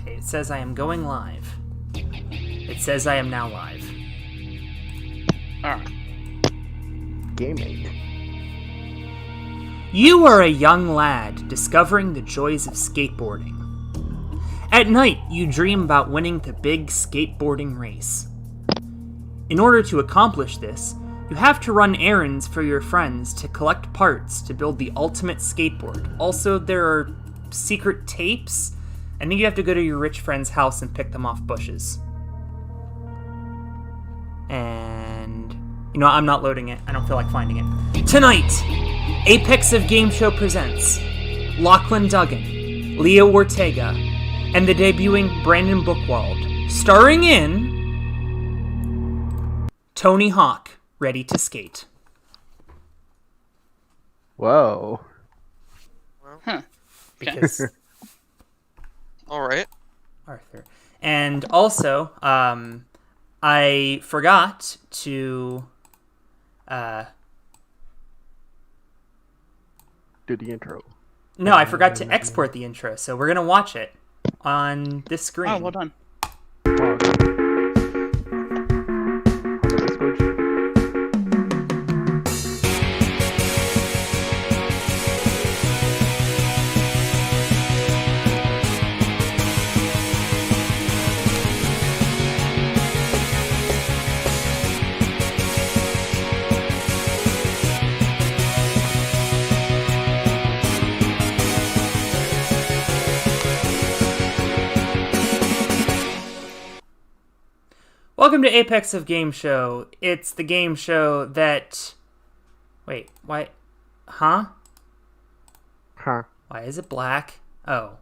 Okay, it says I am going live. It says I am now live. Alright. Game 8. You are a young lad discovering the joys of skateboarding. At night, you dream about winning the big skateboarding race. In order to accomplish this, you have to run errands for your friends to collect parts to build the ultimate skateboard. Also, there are secret tapes. I think you have to go to your rich friend's house and pick them off bushes. And, I'm not loading it. I don't feel like finding it. Tonight, Apex of Game Show presents Lachlan Duggan, Leo Ortega, and the debuting Brandon Buchwald, starring in Tony Hawk, Ready to Skate. Whoa. Huh. Because Alright. Arthur. And also, I forgot to Do the intro. No, I forgot to export the intro, so we're gonna watch it on this screen. Oh, well done. Welcome to Apex of Game Show. It's the game show that... Wait, why... Huh? Huh. Why is it black? Oh.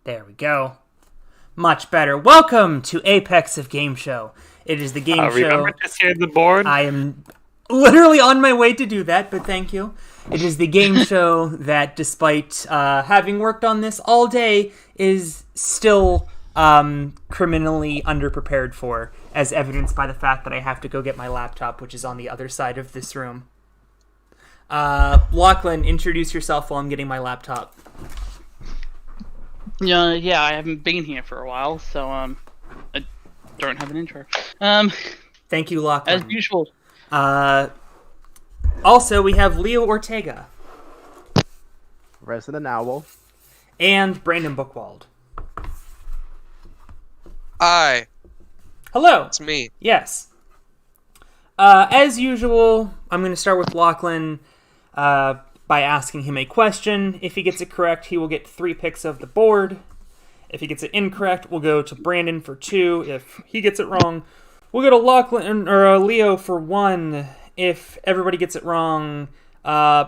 There we go. Much better. Welcome to Apex of Game Show. It is the game show... Remember to share the board? I am literally on my way to do that, but thank you. It is the game show that, despite having worked on this all day, is still... criminally underprepared for, as evidenced by the fact that I have to go get my laptop, which is on the other side of this room. Lachlan, introduce yourself while I'm getting my laptop. Yeah, I haven't been here for a while, so, I don't have an intro. Thank you, Lachlan. As usual. Also, we have Leo Ortega. Resident Owl. And Brandon Buchwald. Hi, Hello! it's me. Yes. As usual, I'm going to start with Lachlan by asking him a question. If he gets it correct, he will get 3 picks of the board. If he gets it incorrect, we'll go to Brandon for 2. If he gets it wrong, we'll go to Lachlan or Leo for 1. If everybody gets it wrong,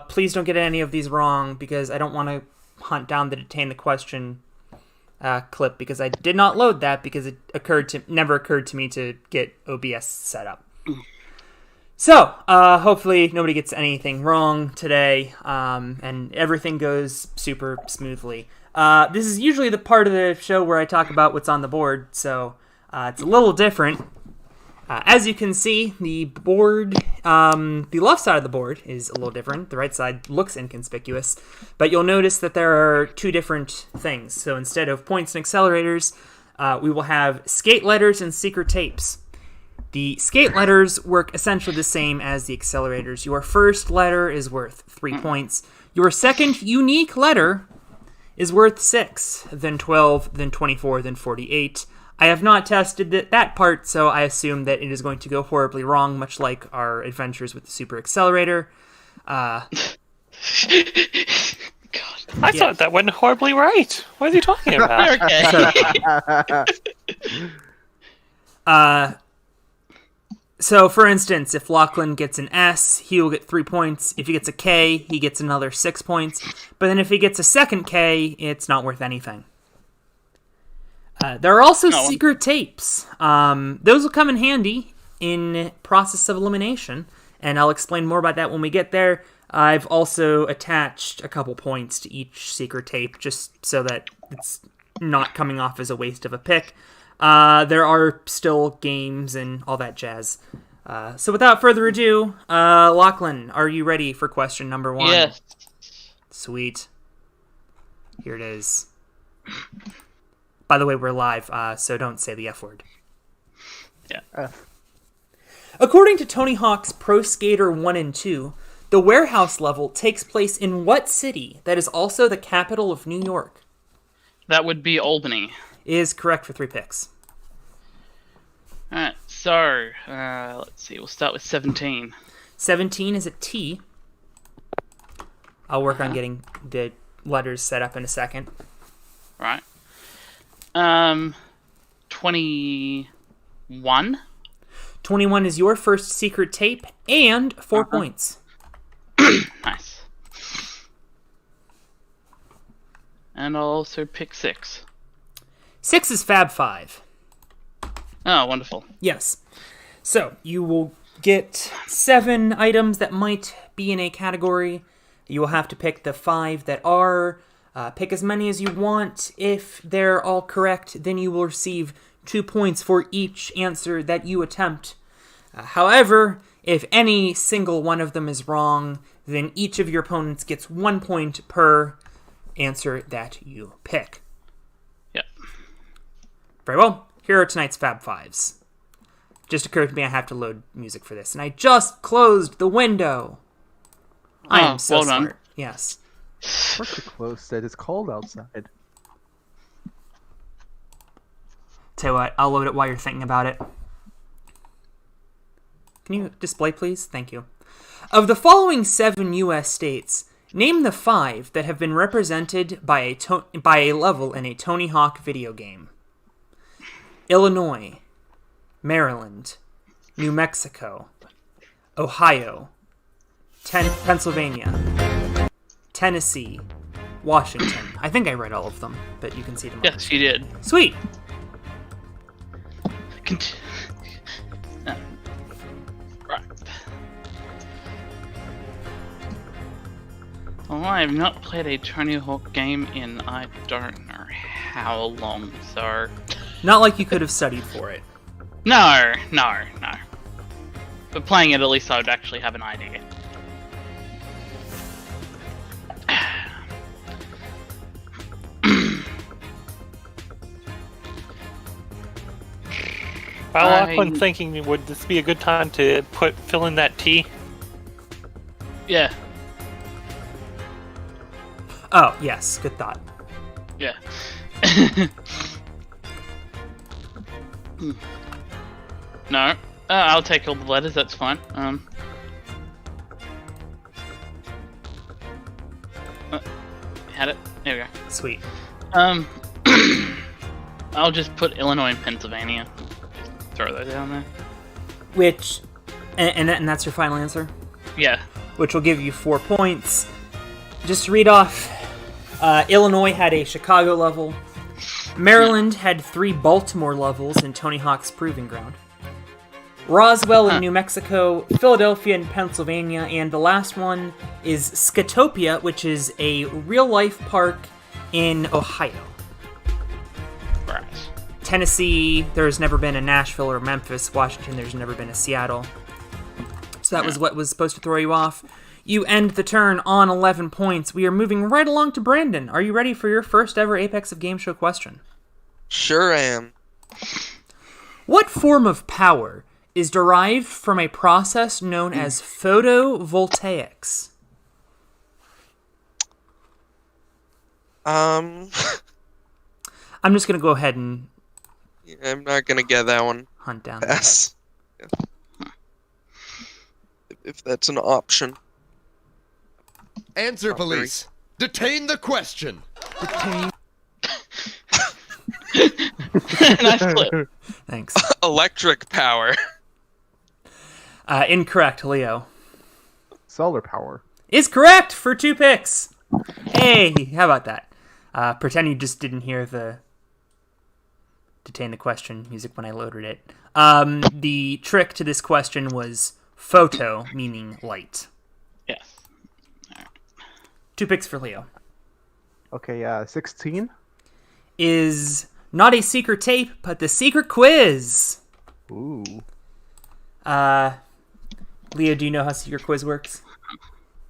please don't get any of these wrong, because I don't want to hunt down the detain the question clip, because I did not load that because it never occurred to me to get OBS set up. So, hopefully nobody gets anything wrong today, and everything goes super smoothly. This is usually the part of the show where I talk about what's on the board, so it's a little different. As you can see, the board, the left side of the board is a little different. The right side looks inconspicuous, but you'll notice that there are 2 different things. So instead of points and accelerators, we will have skate letters and secret tapes. The skate letters work essentially the same as the accelerators. Your first letter is worth 3 points. Your second unique letter is worth 6, then 12, then 24, then 48. I have not tested that part, so I assume that it is going to go horribly wrong, much like our adventures with the Super Accelerator. God. I thought that went horribly right. What is he talking about? Okay. So, for instance, if Lachlan gets an S, he will get 3 points. If he gets a K, he gets another 6 points. But then if he gets a second K, it's not worth anything. There are also secret tapes. Those will come in handy in process of elimination, and I'll explain more about that when we get there. I've also attached a couple points to each secret tape, just so that it's not coming off as a waste of a pick. There are still games and all that jazz. So without further ado, Lachlan, are you ready for question number 1? Yes. Sweet. Here it is. By the way, we're live, so don't say the F word. Yeah. According to Tony Hawk's Pro Skater 1 and 2, the warehouse level takes place in what city that is also the capital of New York? That would be Albany. Is correct for 3 picks. Alright, so, let's see, we'll start with 17. 17 is a T. I'll work on getting the letters set up in a second. Right. 21. 21 is your first secret tape, and 4 points. Nice. And I'll also pick 6. 6 is Fab 5. Oh, wonderful. Yes. So, you will get 7 items that might be in a category. You will have to pick the 5 that are. Pick as many as you want. If they're all correct, then you will receive 2 points for each answer that you attempt. However, if any single one of them is wrong, then each of your opponents gets 1 point per answer that you pick. Yep. Very well. Here are tonight's Fab Fives. Just occurred to me I have to load music for this, and I just closed the window. I am so well done. smart. Yes. Of course you closed it. It's cold outside. Tell you what, I'll load it while you're thinking about it. Can you display, please? Thank you. Of the following 7 U.S. states, name the 5 that have been represented by a level in a Tony Hawk video game. Illinois, Maryland, New Mexico, Ohio, Pennsylvania, Tennessee, Washington. I think I read all of them, but you can see them all. Yes, you did. Sweet. Right. Well, I have not played a Tony Hawk game in I don't know how long, so... Not like you could have studied for it. No. But playing it, at least I would actually have an idea. While Lachlan thinking, would this be a good time to fill in that T? Yeah. Oh, yes. Good thought. Yeah. No. I'll take all the letters, that's fine. Had it? There we go. Sweet. I'll just put Illinois and Pennsylvania. Throw those down there. Which, and that's your final answer? Yeah. Which will give you 4 points. Just to read off, Illinois had a Chicago level. Maryland had 3 Baltimore levels in Tony Hawk's Proving Ground. Roswell in New Mexico, Philadelphia in Pennsylvania, and the last one is Skatopia, which is a real-life park in Ohio. Right. Tennessee, there's never been a Nashville or Memphis. Washington, there's never been a Seattle. So that was what was supposed to throw you off. You end the turn on 11 points. We are moving right along to Brandon. Are you ready for your first ever Apex of Game Show question? Sure I am. What form of power is derived from a process known as photovoltaics? I'm just going to go ahead and not gonna get that one. hunt down. Pass. If that's an option. Answer, police. Detain the question. Nice clip. Thanks. Electric power. Incorrect, Leo. Solar power. Is correct for 2 picks. Hey, how about that? Pretend you just didn't hear the detain the question music when I loaded it. The trick to this question was photo, meaning light. Yes. 2 picks for Leo. Okay, 16? Is not a secret tape, but the secret quiz. Ooh. Leo, do you know how secret quiz works?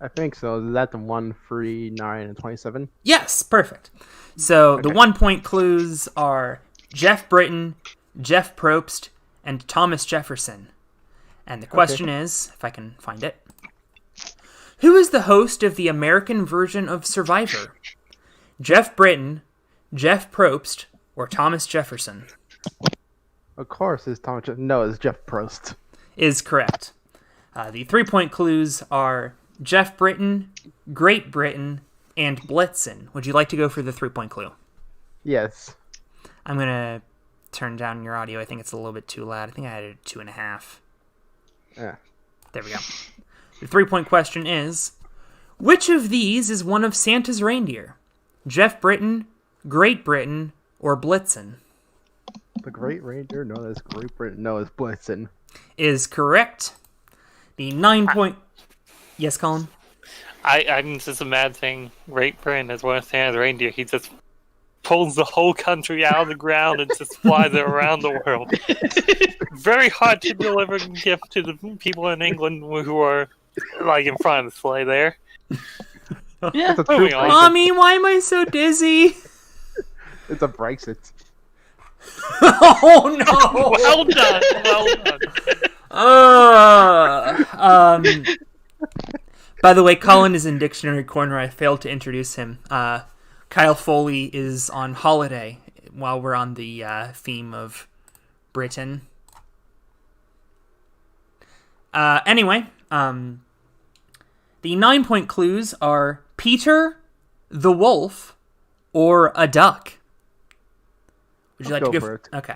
I think so. Is that the 1, 3, 9, and 27? Yes, perfect. So the 1-point clues are Jeff Britton, Jeff Probst, and Thomas Jefferson. And the question is, if I can find it, who is the host of the American version of Survivor? Jeff Britton, Jeff Probst, or Thomas Jefferson? Of course, it's Thomas. No, it's Jeff Prost. Is correct. The 3-point clues are Jeff Britton, Great Britain, and Blitzen. Would you like to go for the 3-point clue? Yes. I'm going to turn down your audio. I think it's a little bit too loud. I think I had it at 2.5. Yeah. There we go. The 3-point question is, which of these is one of Santa's reindeer? Jeff Britton, Great Britain, or Blitzen? The Great Reindeer? No, that's Great Britain. No, it's Blitzen. Is correct. The 9-point... Yes, Colin? I mean, it's just a mad thing. Great Britain is one of Santa's reindeer. He just pulls the whole country out of the ground and just flies it around the world. Very hard to deliver a gift to the people in England who are like in front of the sleigh there. Yeah. It's a true Brexit. Mommy, why am I so dizzy? It's a Brexit. Oh, no! Well done. Well done. By the way, Colin is in Dictionary Corner. I failed to introduce him. Kyle Foley is on holiday while we're on the theme of Britain. Anyway, the 9-point clues are Peter, the wolf, or a duck. Would you like to go for it? Okay.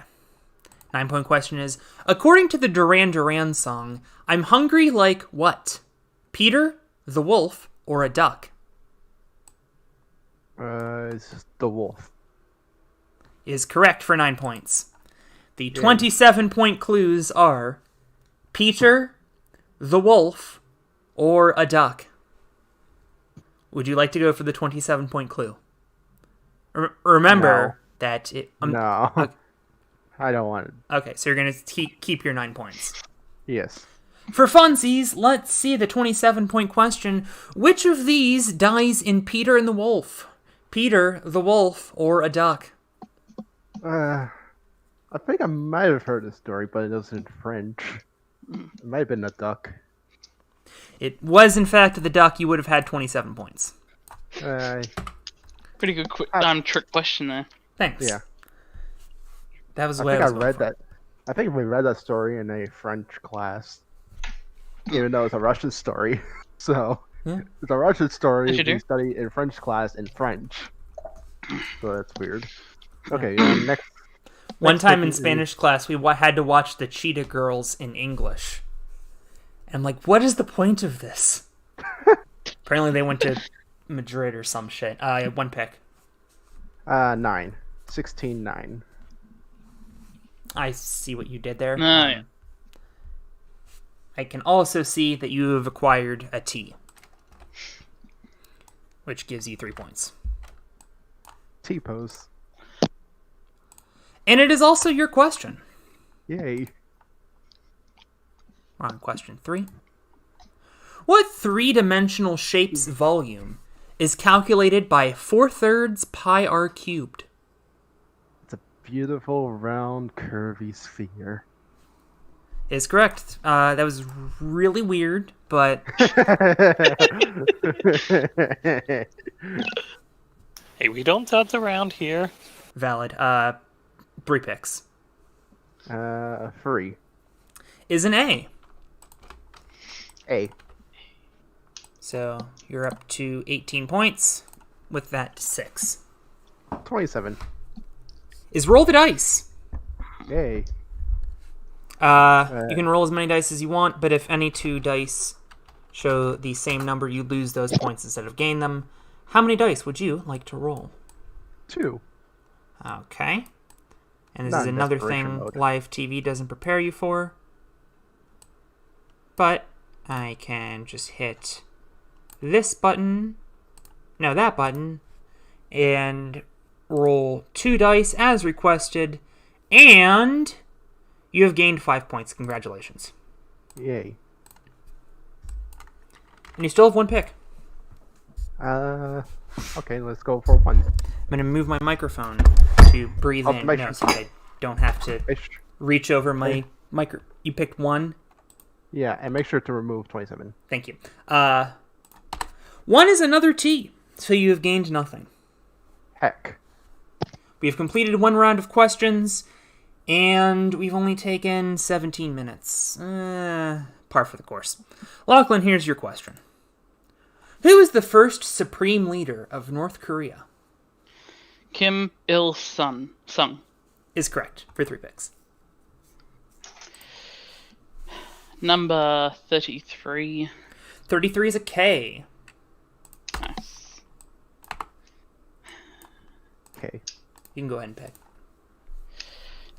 9-point question is, according to the Duran Duran song, I'm hungry like what? Peter, the wolf, or a duck? It's the wolf. Is correct for 9 points. The 27-point clues are Peter, the wolf, or a duck. Would you like to go for the 27-point clue? Remember that it... No. Okay. I don't want it. Okay, so you're going to keep your 9 points. Yes. For funsies, let's see the 27-point question. Which of these dies in Peter and the Wolf? Peter, the wolf, or a duck? I think I might have heard this story, but it was in French. It might have been a duck. It was, in fact, the duck. You would have had 27 points. Pretty good trick question there. Thanks. Yeah. That was the I way think I I was read that. I think we read that story in a French class, even though it's a Russian story. So Yeah. it's a Russian story Yes, you do. we study in French class in French. So that's weird. Okay, next. One next time in topic is- Spanish class, we had to watch the Cheetah Girls in English. And I'm like, what is the point of this? Apparently they went to Madrid or some shit. 1 pick. 9. 16-9. I see what you did there. Yeah. I can also see that you have acquired a T, which gives you 3 points. T-pose. And it is also your question. Yay. We're on question 3. What 3-dimensional shape's volume is calculated by 4/3 pi r cubed? It's a beautiful, round, curvy sphere. Is correct. That was really weird, but Hey, we don't dance around here. valid. 3 picks. 3. Is an A. A. So you're up to 18 points with that 6. 27. Is roll the dice. Yay. You can roll as many dice as you want, but if any 2 dice show the same number, you lose those points instead of gain them. How many dice would you like to roll? 2. Okay. And this Not is in another desperation thing mode. live TV doesn't prepare you for. But I can just hit this button, no, that button, and roll 2 dice as requested, and you have gained 5 points. Congratulations. Yay. And you still have one pick. Okay, let's go for one. I'm going to move my microphone to breathe in, make no, sure. so I don't have to reach over my micro. You picked one? Yeah, and make sure to remove 27. Thank you. One is another T, so you have gained nothing. Heck. We have completed one round of questions, and we've only taken 17 minutes. Par for the course. Lachlan, here's your question. Who is the first supreme leader of North Korea? Kim Il-sung. Is correct, for 3 picks. Number 33. 33 is a K. Nice. Okay. You can go ahead and pick.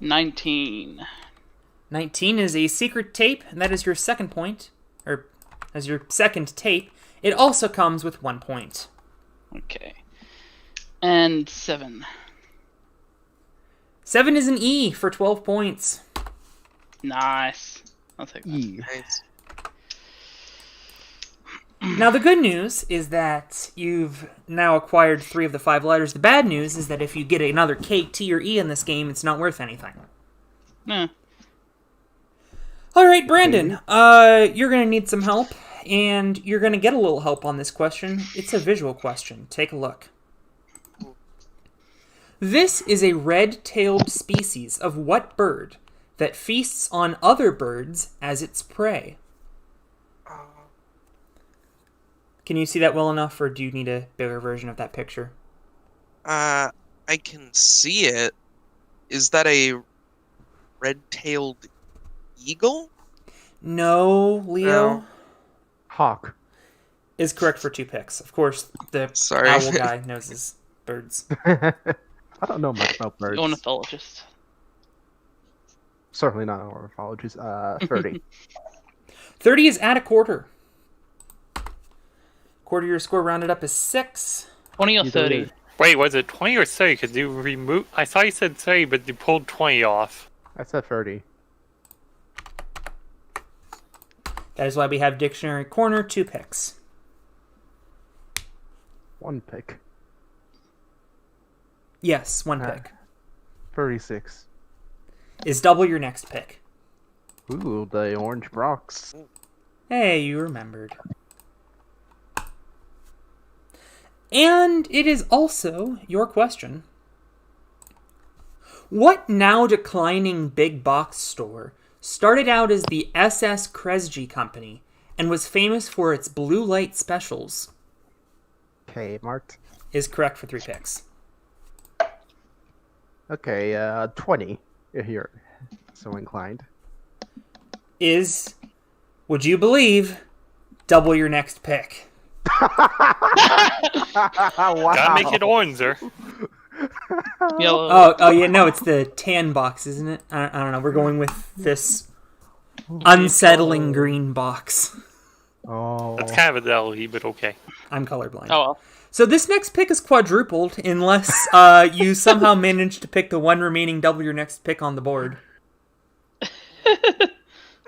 19. 19 is a secret tape, and that is your second point. Or, as your second tape. It also comes with 1 point. Okay. And 7. 7 is an E for 12 points. Nice. I'll take that. E. Nice. Now, the good news is that you've now acquired 3 of the 5 letters. The bad news is that if you get another K, T, or E in this game, it's not worth anything. Yeah. All right, Brandon, you're going to need some help, and you're going to get a little help on this question. It's a visual question. Take a look. This is a red-tailed species of what bird that feasts on other birds as its prey? Can you see that well enough, or do you need a bigger version of that picture? I can see it. Is that a red-tailed eagle? No, Leo. No. Hawk. Is correct for 2 picks. Of course, the Sorry. owl guy knows his birds. I don't know much about birds. Ornithologist. Certainly not an ornithologist. 30. 30 is at a quarter. Quarter your score rounded up is 6. 20 or You 30. did. Wait, was it 20 or 30? Because you removed. I thought you said 30, but you pulled 20 off. I said 30. That is why we have Dictionary Corner, 2 picks. 1 pick. Yes, 1 pick. 36. Is double your next pick. Ooh, the orange Brox. Hey, you remembered. And it is also your question. What now declining big box store started out as the SS Kresge Company and was famous for its blue light specials? Okay, marked. Is correct for 3 picks. Okay, 20. If you're so inclined. Is, would you believe, double your next pick. Wow. Gotta make it oranger. Yellow. Oh yeah, no, it's the tan box, isn't it? I don't know. We're going with this unsettling green box. Oh. That's kind of a deli, but okay. I'm colorblind. Oh well. So this next pick is quadrupled unless you somehow manage to pick the one remaining double your next pick on the board.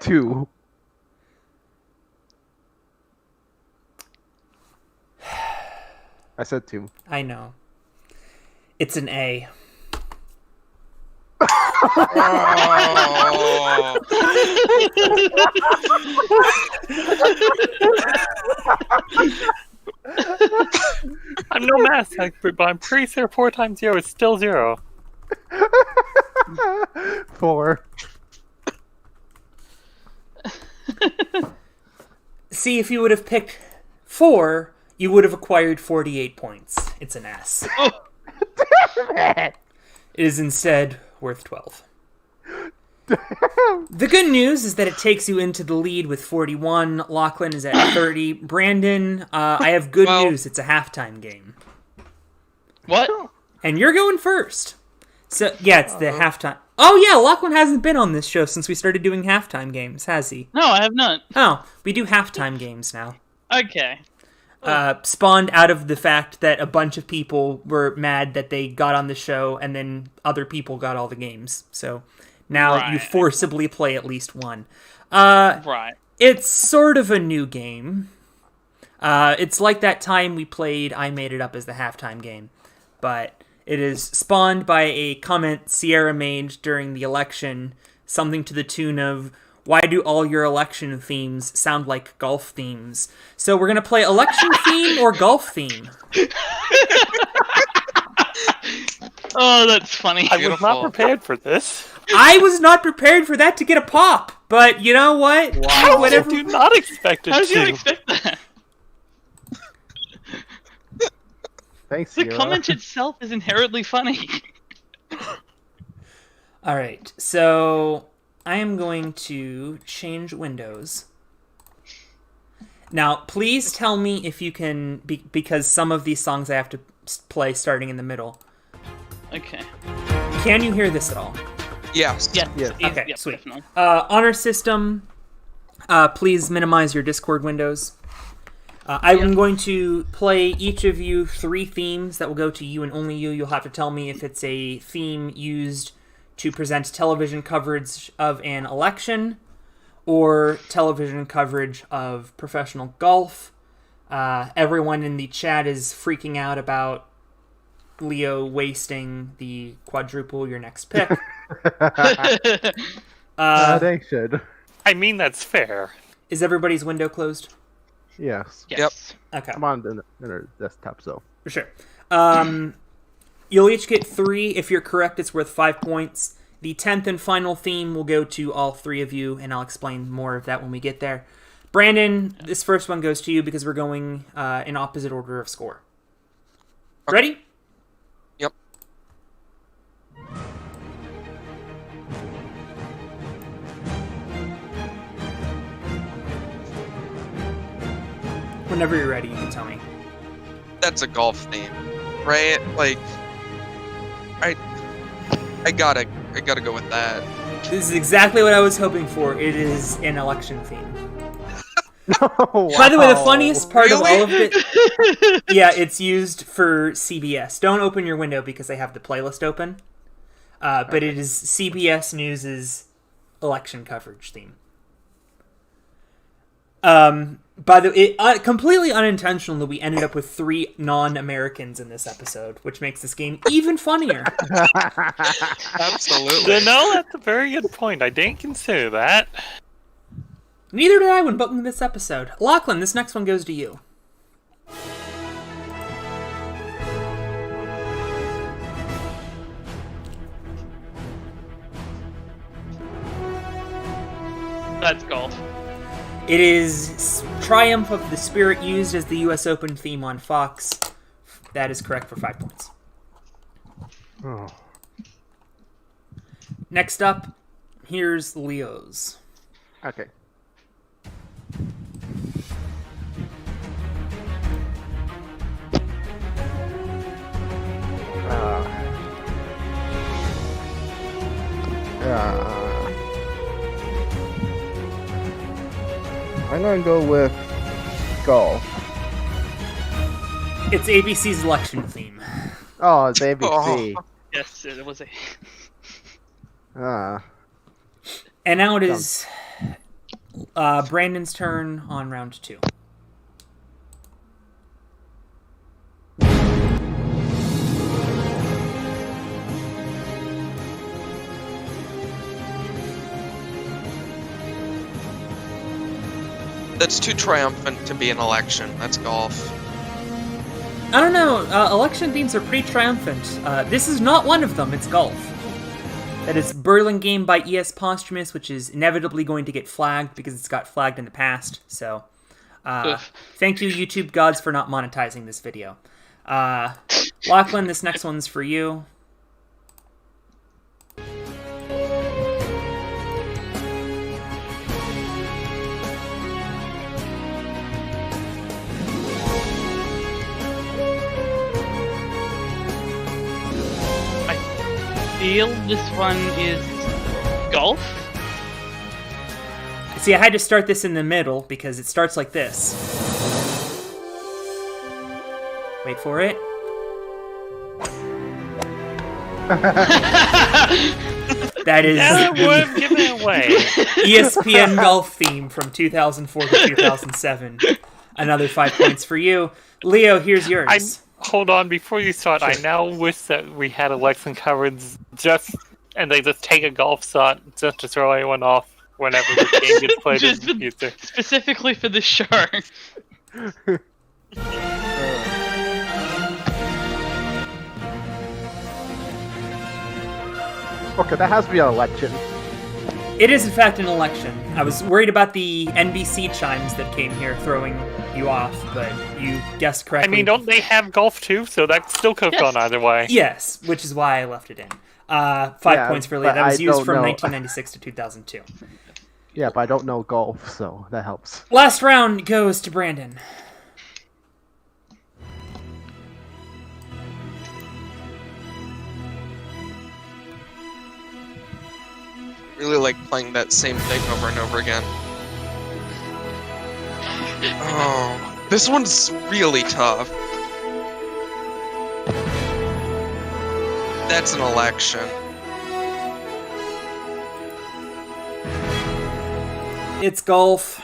2. I said 2. I know. It's an A. Oh. I'm no math expert, but I'm pretty sure 4 times 0 is still 0. 4. See, if you would have picked 4, you would have acquired 48 points. It's an S. It is instead worth 12. The good news is that it takes you into the lead with 41. Lachlan is at 30. Brandon, I have good news. It's a halftime game. What? And you're going first. So, yeah, it's the halftime. Oh, yeah, Lachlan hasn't been on this show since we started doing halftime games, has he? No, I have not. Oh, we do halftime games now. Okay. Spawned out of the fact that a bunch of people were mad that they got on the show and then other people got all the games. So now you Right. forcibly play at least one. Right. It's sort of a new game. It's like that time we played I Made It Up as the halftime game, but it is spawned by a comment Sierra made during the election, something to the tune of, "Why do all your election themes sound like golf themes?" So we're going to play election theme or golf theme. Oh, that's funny. I was not Beautiful. prepared for this. I was not prepared for that to get a pop, but you know what? I Whatever. do not expect it How did you to. expect that? Thanks, The Sierra. comment itself is inherently funny. All right, so I am going to change windows. Now, please tell me if you can, because some of these songs I have to play starting in the middle. Okay. Can you hear this at all? Yes. Yes. Yes. Okay, Yep, sweet. definitely. Honor system, please minimize your Discord windows. I'm going to play each of you 3 themes that will go to you and only you. You'll have to tell me if it's a theme used to present television coverage of an election or television coverage of professional golf. Everyone in the chat is freaking out about Leo wasting the quadruple your next pick. They should. I mean, that's fair. Is everybody's window closed? Yes. Yes. Okay. I'm on the inner desktop, so. For sure. You'll each get 3. If you're correct, it's worth 5 points. The 10th and final theme will go to all 3 of you, and I'll explain more of that when we get there. Brandon, this first one goes to you because we're going in opposite order of score. Ready? Yep. Whenever you're ready, you can tell me. That's a golf theme, right? Like, I gotta go with that. This is exactly what I was hoping for. It is an election theme. Oh, By the way, the wow. funniest part of Really? all of it... Yeah, it's used for CBS. Don't open your window because they have the playlist open. But it is CBS News' election coverage theme. By the way, completely unintentional that we ended up with 3 non-Americans in this episode, which makes this game even funnier. Absolutely. No, that's a very good point. I didn't consider that. Neither did I when booking this episode. Lachlan, this next one goes to you. That's golf. It is Triumph of the Spirit, used as the US Open theme on Fox. That is correct for 5 points. Oh. Next up, here's Leo's. Okay. I'm gonna go with golf. It's ABC's election theme. Oh, it's ABC. Yes, it was a. And now it is Brandon's turn on round 2. That's too triumphant to be an election. That's golf. I don't know, election themes are pretty triumphant. This is not one of them, it's golf. That is Burlingame by E.S. Posthumous, which is inevitably going to get flagged because it's got flagged in the past. So, thank you, YouTube gods, for not monetizing this video. Lachlan, this next one's for you. I feel this one is golf. See, I had to start this in the middle because it starts like this. Wait for it. That is Now we're giving it away. ESPN golf theme from 2004 to 2007. Another 5 points for you. Leo, here's yours. Hold on, before you start, I now wish that we had election coverage and they just take a golf shot just to throw anyone off whenever the game gets played in the future. Specifically for this show. Okay, that has to be an election. It is, in fact, an election. I was worried about the NBC chimes that came here throwing you off, but you guessed I correctly. mean, don't they have golf too? So that still could have gone either way. Yes, which is why I left it in. 5 points for Leo. That was used from 1996 to 2002. Yeah, but I don't know golf, so that helps. Last round goes to Brandon. Really like playing that same thing over and over again. Oh, this one's really tough. That's an election. It's golf.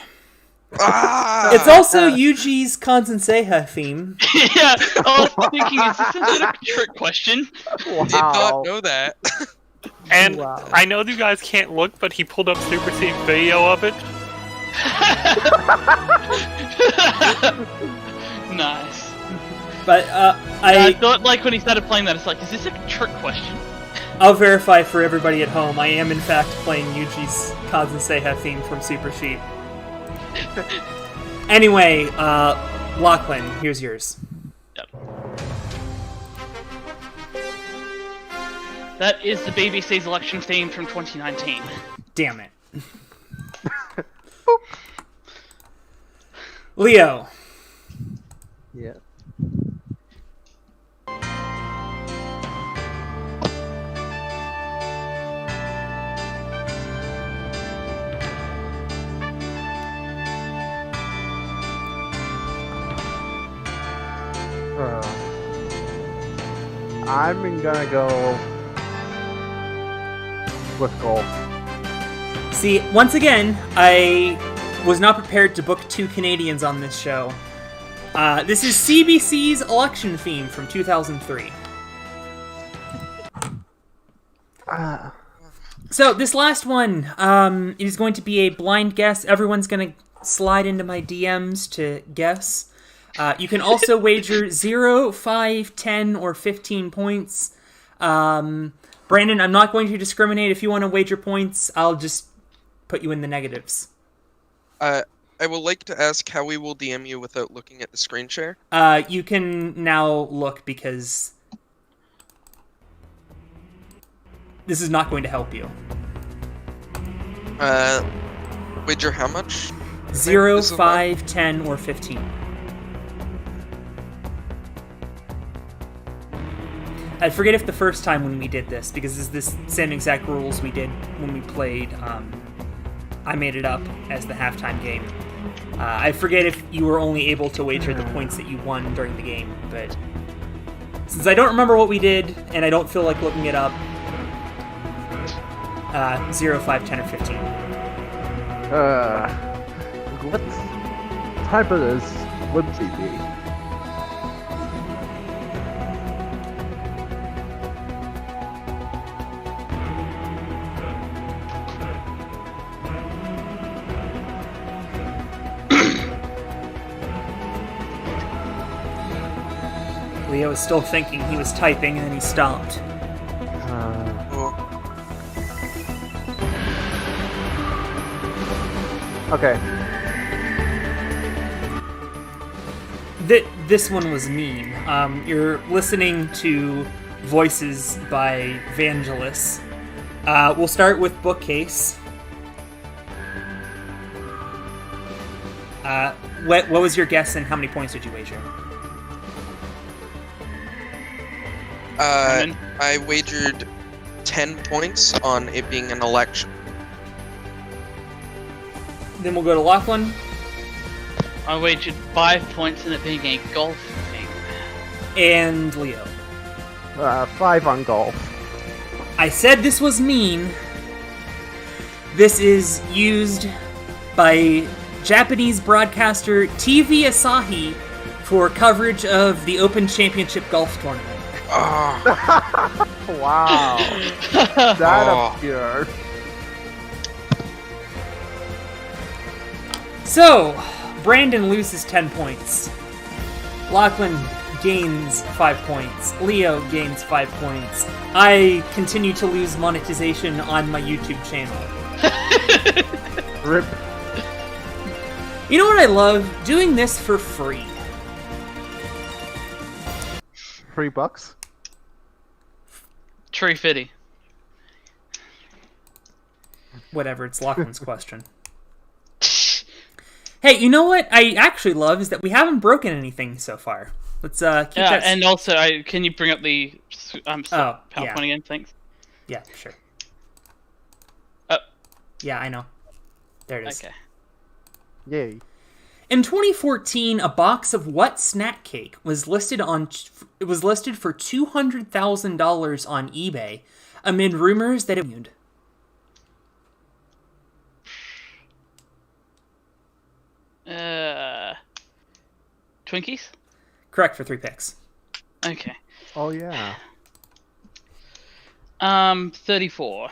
Ah! It's also Yuji's Kanzenseha theme. Yeah, I was thinking, is this some sort of trick question? Wow. Did not know that. And Wow. I know you guys can't look, but he pulled up Super Seed video of it. Nice. But I thought, like, when he started playing that, it's like, is this a trick question? I'll verify for everybody at home. I am, in fact, playing Yuji's Kanzenseha theme from Super Sheet. Anyway, Lachlan, here's yours. Yep. That is the BBC's election theme from 2019. Damn it. Leo. Yeah. I'm gonna go with golf. See, once again, I was not prepared to book 2 Canadians on this show. This is CBC's election theme from 2003. So this last one is going to be a blind guess. Everyone's going to slide into my DMs to guess. You can also wager 0, 5, 10, or 15 points. Brandon, I'm not going to discriminate. If you want to wager points, I'll just put you in the negatives. I would like to ask how we will DM you without looking at the screen share. You can now look because this is not going to help you. Wager how much? 0, 5, 10, or 15. I forget if the first time when we did this, because it's the same exact rules we did when we played I Made It Up as the halftime game. I forget if you were only able to wager the points that you won during the game, but since I don't remember what we did, and I don't feel like looking it up, 0, 5, 10, or 15. What type of this would she be? Leo was still thinking. He was typing, and then he stopped. Okay. This one was mean. You're listening to voices by Vangelis. We'll start with Bookcase. What was your guess, and how many points did you wager? I wagered 10 points on it being an election. Then we'll go to Lachlan. I wagered 5 points in it being a golf thing. And Leo. 5 on golf. I said this was mean. This is used by Japanese broadcaster TV Asahi for coverage of the Open Championship golf tournament. Oh, Wow. That Oh. obscure. So, Brandon loses 10 points. Lachlan gains 5 points. Leo gains 5 points. I continue to lose monetization on my YouTube channel. Rip. You know what I love? Doing this for free. $3. Tree Fitty. Whatever, it's Lachlan's question. Hey, you know what I actually love is that we haven't broken anything so far. Let's keep Yeah, that. and also, can you bring up the PowerPoint yeah. again? Thanks. Yeah, sure. Oh. Yeah, I know. There it is. Okay. Yay. In 2014, a box of what snack cake was listed for $200,000 on eBay amid rumors that it. Twinkies? Correct for 3 picks. Okay. Oh, yeah. 34.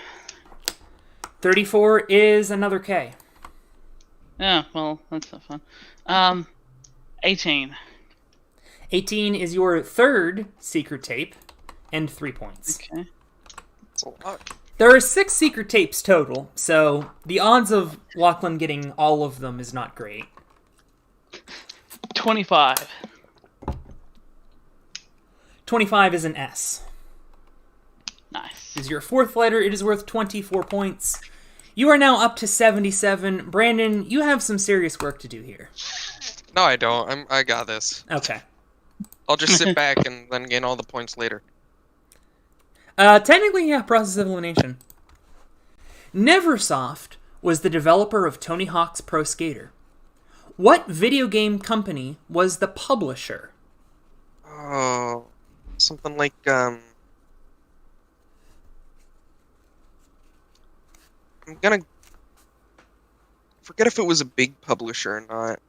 34 is another K. Yeah, well, that's not fun. 18. 18 is your third secret tape, and 3 points. Okay. that's a lot. There are 6 secret tapes total, so the odds of Lachlan getting all of them is not great. 25. 25 is an S. Nice. Is your fourth letter. It is worth 24 points. You are now up to 77. Brandon, you have some serious work to do here. No, I don't. I got this. Okay. I'll just sit back and then gain all the points later. Technically, yeah, process of elimination. Neversoft was the developer of Tony Hawk's Pro Skater. What video game company was the publisher? Oh, something like I'm gonna forget if it was a big publisher or not.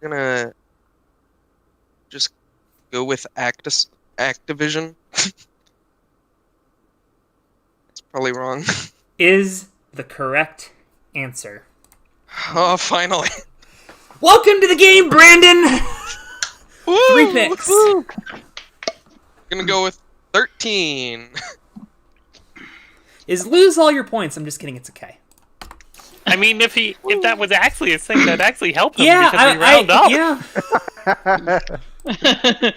I'm gonna just go with Activision. It's probably wrong. Is the correct answer. Oh, finally. Welcome to the game, Brandon! Woo! 3 picks. Gonna go with 13. Is lose all your points. I'm just kidding, it's okay. I mean, if that was actually a thing, that'd actually help him Yeah, because we round up. Yeah.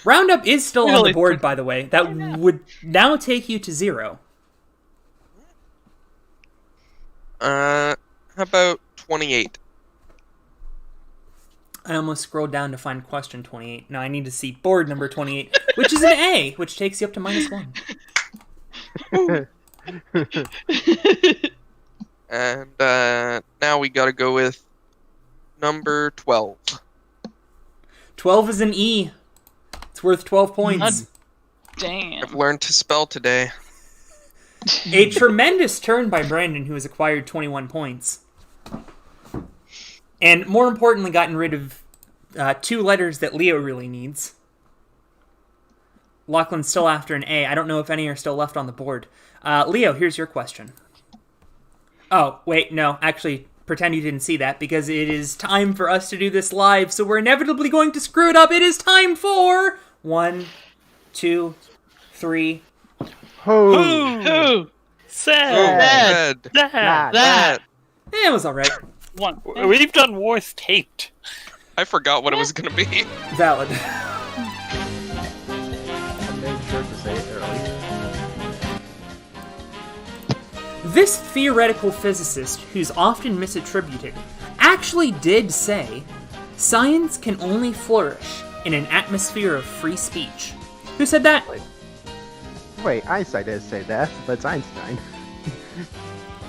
Roundup is still on the Really? board, by the way. That would now take you to 0. How about 28? I almost scrolled down to find question 28. Now I need to see board number 28, which is an A, which takes you up to -1. And now we gotta go with number 12. 12 is an E. It's worth 12 points. Damn. I've learned to spell today. A tremendous turn by Brandon, who has acquired 21 points. And more importantly, gotten rid of 2 letters that Leo really needs. Lachlan's still after an A. I don't know if any are still left on the board. Leo, here's your question. Oh, wait, no. Actually, pretend you didn't see that, because it is time for us to do this live, so we're inevitably going to screw it up. It is time for 1, 2, 3. Who? Who? Said Red. that. That. It was alright. One. We've done worse taped. I forgot what it was gonna be. Valid. I made sure to say it early. This theoretical physicist, who's often misattributed, actually did say, science can only flourish in an atmosphere of free speech. Who said that? Wait, Einstein did say that, but it's Einstein.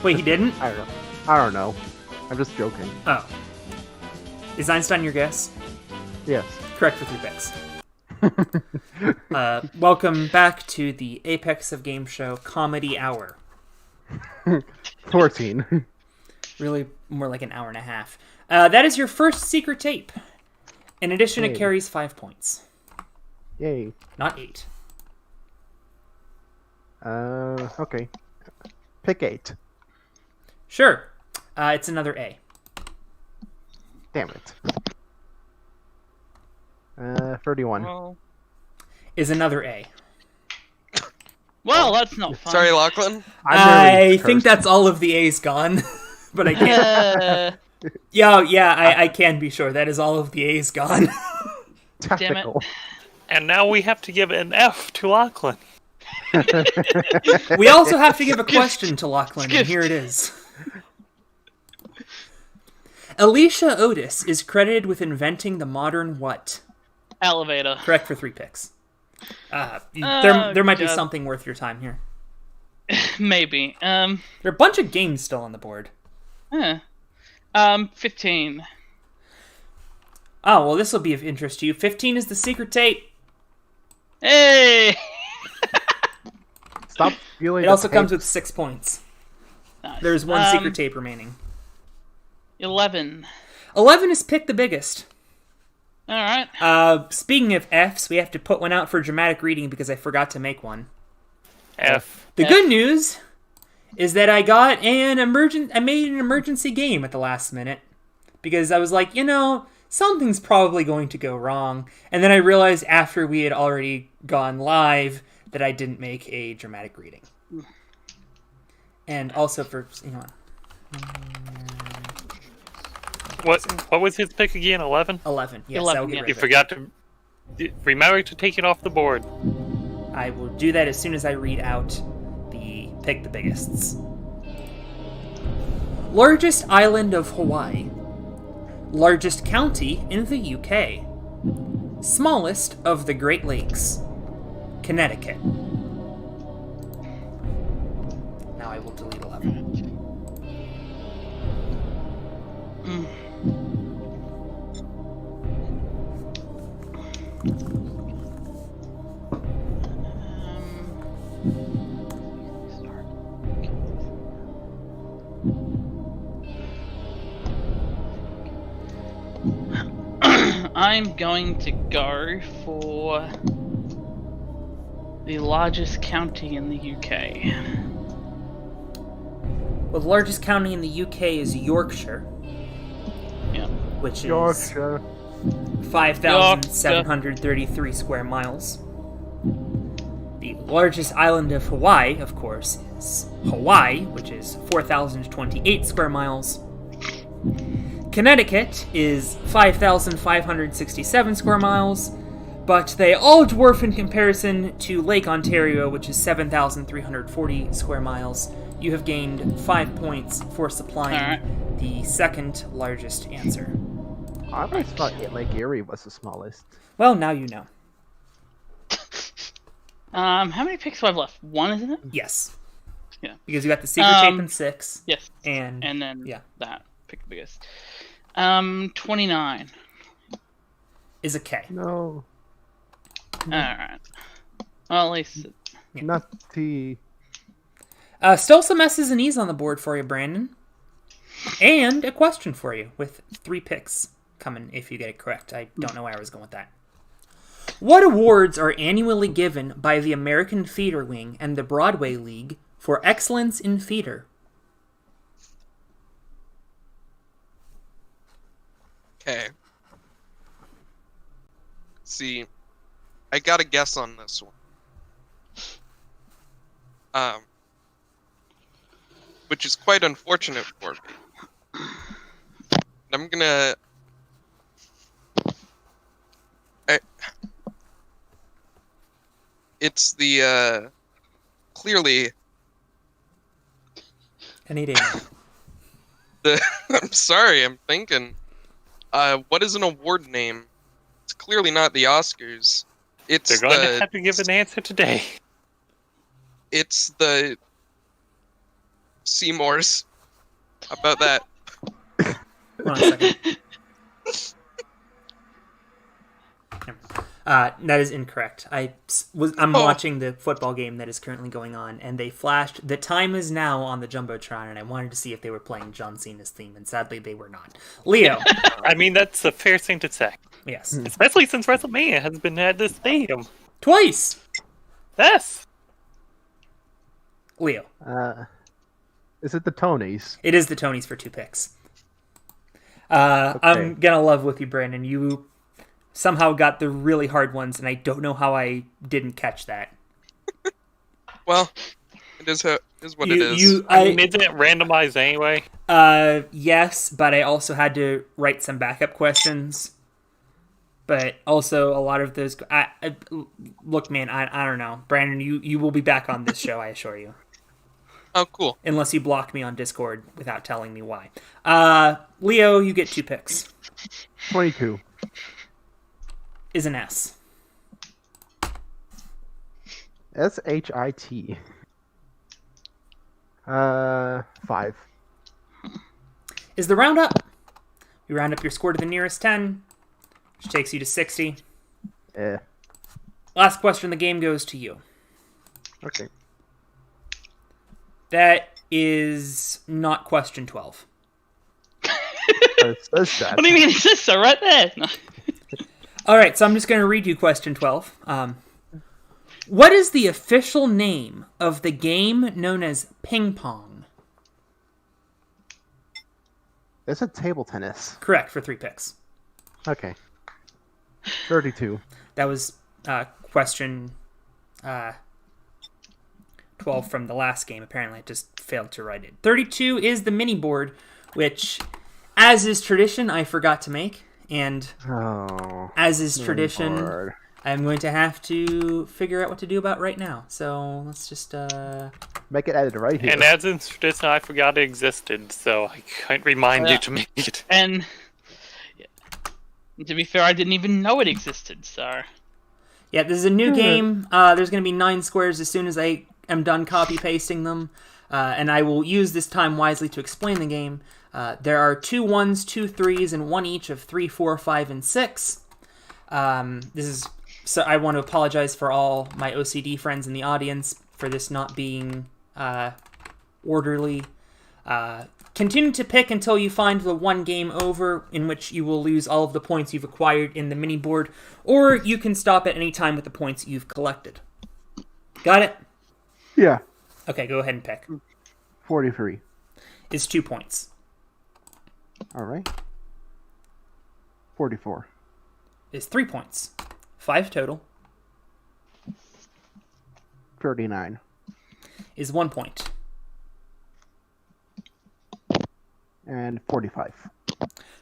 Wait, he didn't? I don't know. I'm just joking. Oh. Is Einstein your guess? Yes. Correct for 3 picks. Welcome back to the Apex of Game Show Comedy Hour. 14. Really more like an hour and a half. That is your first secret tape. In addition, it Yay. carries 5 points, Yay. not 8. Okay. Pick 8. Sure. It's another A. Damn it. 31. Well, Is another A. that's not fun. Sorry, Lachlan. I think that's all of the A's gone, but I can't. I can be sure that is all of the A's gone. Tactical. And now we have to give an F to Lachlan. We also have to give a question to Lachlan, and here it is. Alicia Otis is credited with inventing the modern what? Elevator. Correct for 3 picks. There might be God. something worth your time here. Maybe. There are a bunch of games still on the board. 15. Oh, well, this will be of interest to you. 15 is the secret tape. Hey! Stop feeling It also comes with 6 points. Nice. There's one secret tape remaining. 11. 11 is pick the biggest. Alright. Speaking of Fs, we have to put one out for dramatic reading because I forgot to make one. F. The good news is that I made an emergency game at the last minute because I was like, something's probably going to go wrong. And then I realized after we had already gone live that I didn't make a dramatic reading. And also for, What was his pick again? 11? 11. Yes, 11, I will get yeah. rid You of it. forgot to remember to take it off the board. I will do that as soon as I read out the pick the biggests. Largest island of Hawaii. Largest county in the UK. Smallest of the Great Lakes. Connecticut. Now I will delete 11. I'm going to go for the largest county in the UK. Well, the largest county in the UK is Yorkshire, Yeah. which is Yorkshire. 5,733 square miles. The largest island of Hawaii, of course, is Hawaii, which is 4,028 square miles. Connecticut is 5,567 square miles, but they all dwarf in comparison to Lake Ontario, which is 7,340 square miles. You have gained 5 points for supplying the second largest answer. I always thought Lake Erie was the smallest. Well, now you know. How many picks do I have left? 1, isn't it? Yes. Yeah. Because you got the secret tape in 6. Yes. And then yeah. that. Pick the biggest. 29. Is a K. No. Alright. Well, at least... Not T. Still some S's and E's on the board for you, Brandon. And a question for you with 3 picks coming if you get it correct. I don't know where I was going with that. What awards are annually given by the American Theater Wing and the Broadway League for excellence in theater? Okay. See, I got a guess on this one. Which is quite unfortunate for me. I'm gonna... It's the, clearly... Any day. I'm sorry, I'm thinking. What is an award name? It's clearly not the Oscars. It's They're going to have to give an answer today. It's the Seymours. How about that? Hold on a second. That is incorrect. I'm Oh. watching the football game that is currently going on, and they flashed "The Time Is Now" on the jumbotron, and I wanted to see if they were playing John Cena's theme, and sadly they were not. Leo, I mean, that's a fair thing to say. yes, Especially since WrestleMania has been at this stadium. twice. Yes! Leo, Is it the Tonys? it is the Tonys for 2 picks. I'm gonna love with you, Brandon. You somehow got the really hard ones, and I don't know how I didn't catch that. Well, it is what it is. Isn't it randomized anyway? Yes, but I also had to write some backup questions. But also a lot of those. Look, man, I don't know, Brandon. You will be back on this show, I assure you. Oh, cool. Unless you block me on Discord without telling me why. Leo, you get 2 picks. 22. Is an S. SHIT. 5. Is the round up? You round up your score to the nearest 10, which takes you to 60. Last question of the game goes to you. Okay. That is not question 12. It says that. What do you mean? It says so right there. No. All right, so I'm just going to read you question 12. What is the official name of the game known as ping pong? It's a table tennis. Correct, for 3 picks. Okay. 32. That was question 12 from the last game. Apparently, I just failed to write it. 32 is the mini board, which, as is tradition, I forgot to make. And as is tradition, Lord. I'm going to have to figure out what to do about right now. So let's just... Make it edit right here. And as in tradition, I forgot it existed, so I can't remind you to make it. And to be fair, I didn't even know it existed, so... Yeah, this is a new game. There's going to be 9 squares as soon as I am done copy-pasting them. And I will use this time wisely to explain the game. There are 2 1s, 2 3s, and 1 each of 3, 4, 5, and 6. So I want to apologize for all my OCD friends in the audience for this not being orderly. Continue to pick until you find the 1 game over, in which you will lose all of the points you've acquired in the mini board, or you can stop at any time with the points you've collected. Got it? Yeah. Okay, go ahead and pick. 43. It's 2 points. All right. 44. Is 3 points. 5 total. 39. Is 1 point. And 45.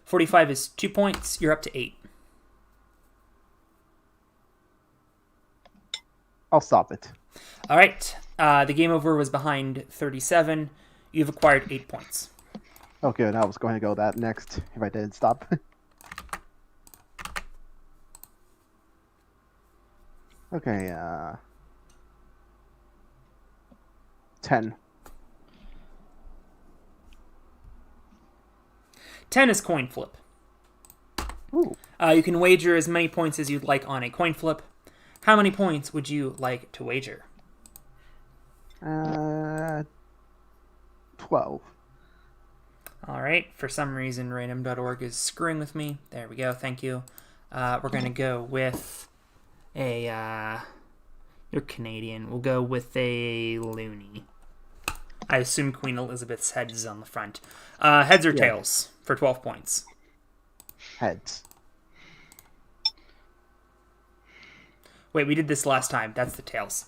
45 is 2 points. You're up to 8. I'll stop it. All right. The game over was behind 37. You've acquired 8 points. Oh, good. I was going to go that next if I didn't stop. Okay, 10. 10 is coin flip. Ooh. You can wager as many points as you'd like on a coin flip. How many points would you like to wager? 12. All right. For some reason, random.org is screwing with me. There we go. Thank you. We're going to go with a... You're Canadian. We'll go with a loony. I assume Queen Elizabeth's head is on the front. Heads or tails for 12 points? Heads. Wait, we did this last time. That's the tails.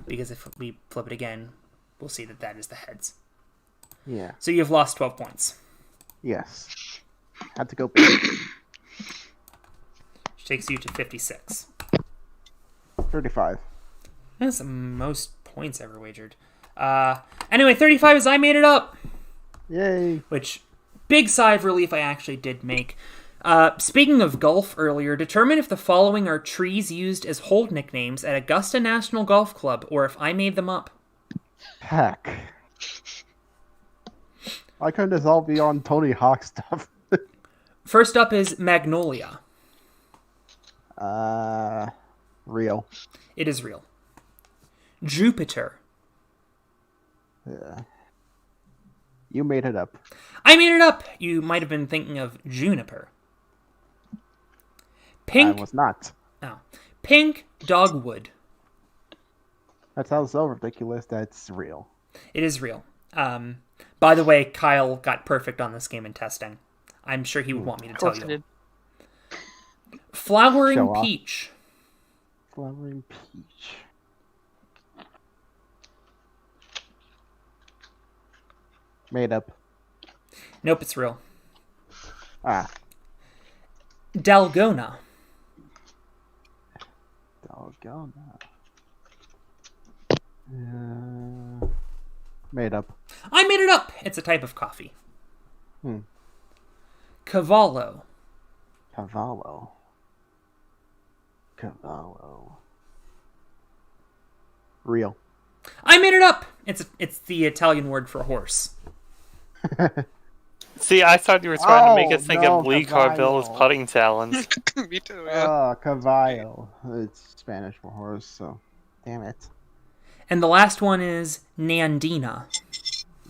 Because if we flip it again, we'll see that that is the heads. Yeah. So you've lost 12 points. Yes. Had to go big. Which takes you to 56. 35. That's the most points ever wagered. Anyway, 35 is I made it up. Yay. Which, big sigh of relief I actually did make. Speaking of golf earlier, determine if the following are trees used as hold nicknames at Augusta National Golf Club, or if I made them up. Heck. Why couldn't this all be on Tony Hawk stuff? First up is Magnolia. Real. It is real. Jupiter. You made it up. I made it up. You might have been thinking of juniper. Pink. I was not. Oh. Pink dogwood. That sounds so ridiculous. That's real. It is real. By the way, Kyle got perfect on this game in testing. I'm sure he would want me to tell you. Flowering Show off. peach. Flowering peach. Made up. Nope, it's real. Dalgona. Doggone. Made up. I made it up. It's a type of coffee. Cavallo. Cavallo. Real. I made it up. It's the Italian word for horse. See, I thought you were trying to make us think no, of Lee Cavallo. Carville's putting talons. Me too, yeah. Cavallo. It's Spanish for horse, so damn it. And the last one is Nandina.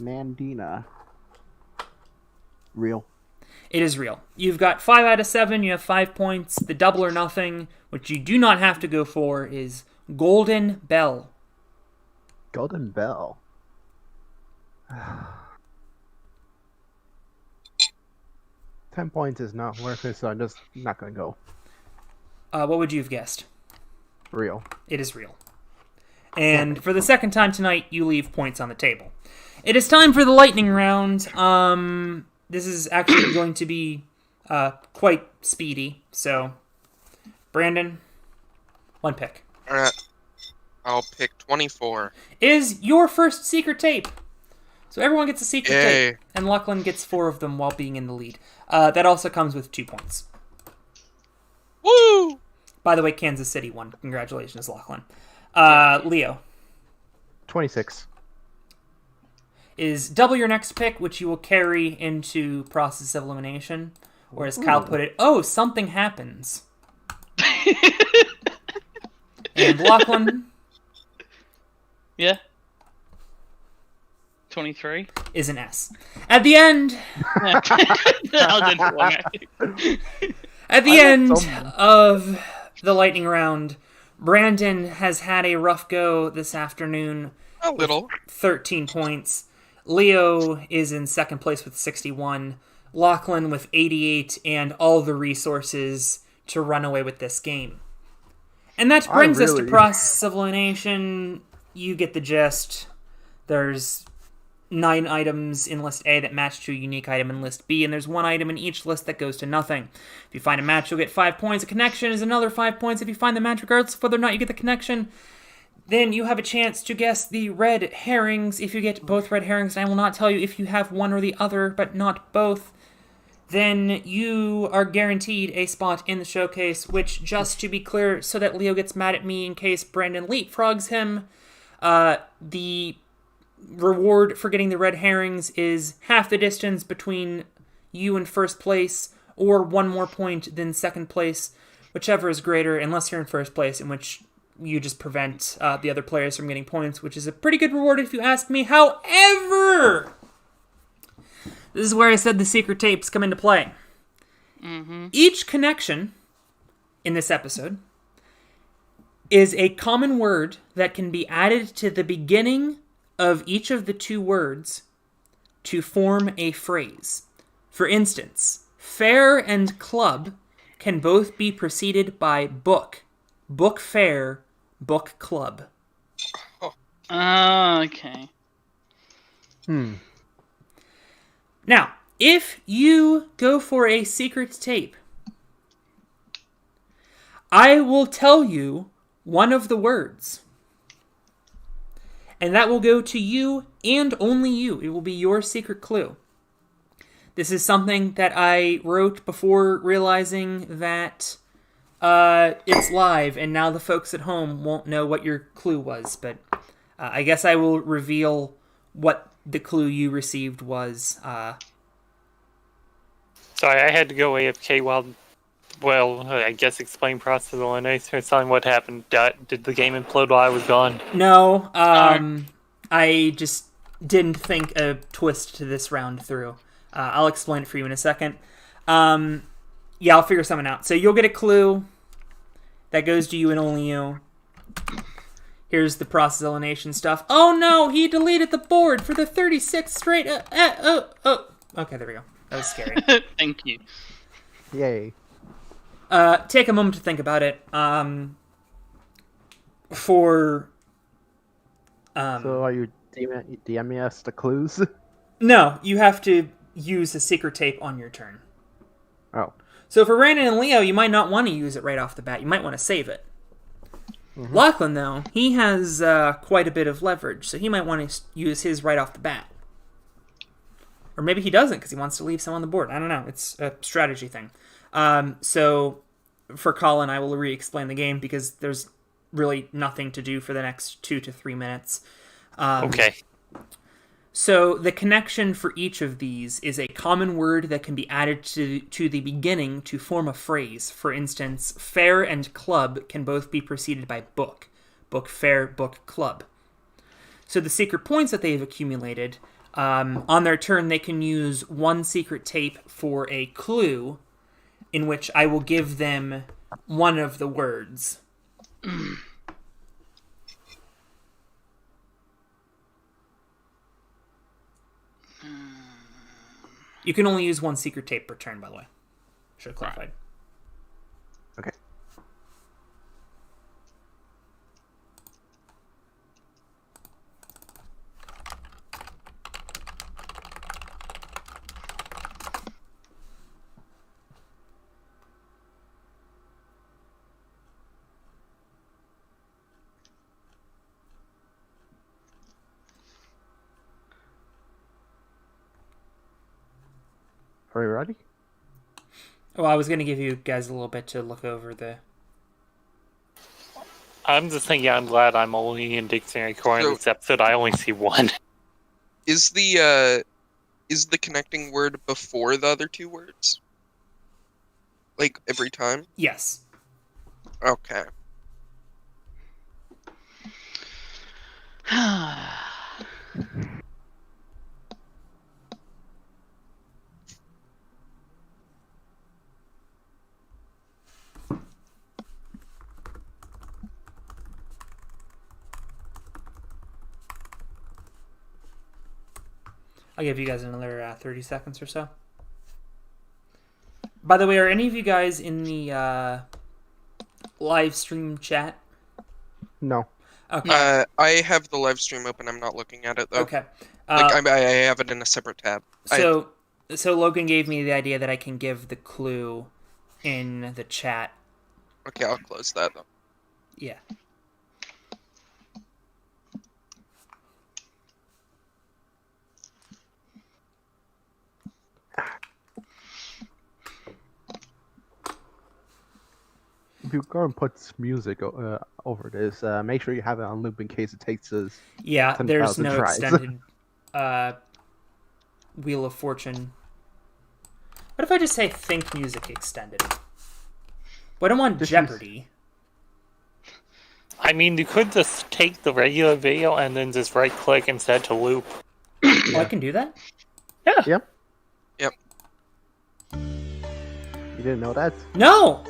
Nandina. Real. It is real. You've got 5 out of 7. You have 5 points. The double or nothing, which you do not have to go for, is Golden Bell. Golden Bell. 10 points is not worth it, so I'm just not going to go. What would you have guessed? Real. It is real. And for the second time tonight, you leave points on the table. It is time for the lightning round. This is actually going to be quite speedy. So, Brandon, one pick. Alright. I'll pick 24. Is your first secret tape. So everyone gets a secret Yay. tape. And Lachlan gets 4 of them while being in the lead. That also comes with 2 points. Woo! By the way, Kansas City won. Congratulations, Lachlan. Leo. 26. Is double your next pick, which you will carry into process of elimination. Or as Kyle put it, oh, something happens. And Lachlan Yeah. 23. is an S. At the end, At the end of the lightning round, Brandon has had a rough go this afternoon. A little. 13 points. Leo is in second place with 61. Lachlan with 88 and all the resources to run away with this game. And that brings us to process of elimination. You get the gist. There's 9 items in list A that match to a unique item in list B, and there's 1 item in each list that goes to nothing. If you find a match, you'll get 5 points. A connection is another 5 points. If you find the match, regardless of whether or not you get the connection, then you have a chance to guess the red herrings. If you get both red herrings, and I will not tell you if you have one or the other, but not both, then you are guaranteed a spot in the showcase, which, just to be clear, so that Leo gets mad at me in case Brandon leapfrogs him, the reward for getting the red herrings is half the distance between you and first place, or 1 more point than second place, whichever is greater, unless you're in first place, in which you just prevent the other players from getting points, which is a pretty good reward if you ask me. However, this is where I said the secret tapes come into play. Mm-hmm. Each connection in this episode is a common word that can be added to the beginning of each of the 2 words to form a phrase. For instance, fair and club can both be preceded by book. Book fair, book club. Okay. Now, if you go for a secret tape, I will tell you one of the words. And that will go to you and only you. It will be your secret clue. This is something that I wrote before realizing that it's live, and now the folks at home won't know what your clue was. But I guess I will reveal what the clue you received was. Sorry, I had to go AFK while Well, I guess explain process of elimination. Telling what happened. Did the game implode while I was gone? No, I just didn't think a twist to this round through. I'll explain it for you in a second. Yeah, I'll figure something out. So you'll get a clue that goes to you and only you. Here's the process elimination stuff. Oh no, he deleted the board for the 36th straight. Okay, there we go. That was scary. Thank you. Yay. Take a moment to think about it. So are you DMing us the clues? No, you have to use a secret tape on your turn. Oh. So for Brandon and Leo, you might not want to use it right off the bat. You might want to save it. Mm-hmm. Lachlan, though, he has quite a bit of leverage, so he might want to use his right off the bat. Or maybe he doesn't because he wants to leave some on the board. I don't know. It's a strategy thing. So for Colin, I will re-explain the game because there's really nothing to do for the next 2 to 3 minutes. Okay. So the connection for each of these is a common word that can be added to the beginning to form a phrase. For instance, fair and club can both be preceded by book. Book fair, book club. So the secret points that they've accumulated, on their turn they can use one secret tape for a clue in which I will give them one of the words. You can only use one secret tape per turn, by the way. Should have clarified. Okay. Are we ready? Well, I was going to give you guys a little bit to look over the... I'm just thinking I'm glad I'm only in Dictionary Corner this episode. I only see one. Is the connecting word before the other two words? Like, every time? Yes. Okay. I'll give you guys another 30 seconds or so. By the way, are any of you guys in the live stream chat? No. Okay. I have the live stream open. I'm not looking at it, though. Okay. I have it in a separate tab. So Logan gave me the idea that I can give the clue in the chat. Okay, I'll close that, though. Yeah. If you go and put music over this, make sure you have it on loop in case it takes us. Yeah, there's 10,000 no tries. extended Wheel of Fortune. What if I just say Think Music Extended? Well, I don't want Jeopardy. I mean, you could just take the regular video and then just right-click and set to loop. Oh, I can do that? Yeah. Yep. Yep. You didn't know that? No!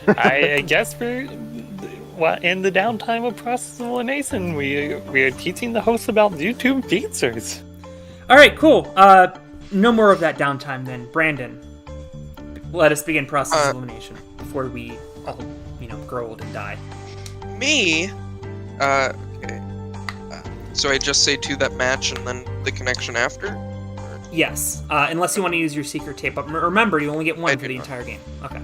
I guess we're in the downtime of process of elimination. We are teaching the hosts about YouTube features. All right, cool. No more of that downtime then. Brandon, let us begin process of elimination before we all, grow old and die. Me? Okay. So I just say two that match and then the connection after? Yes, unless you want to use your secret tape. But remember, you only get one for the entire game. Okay.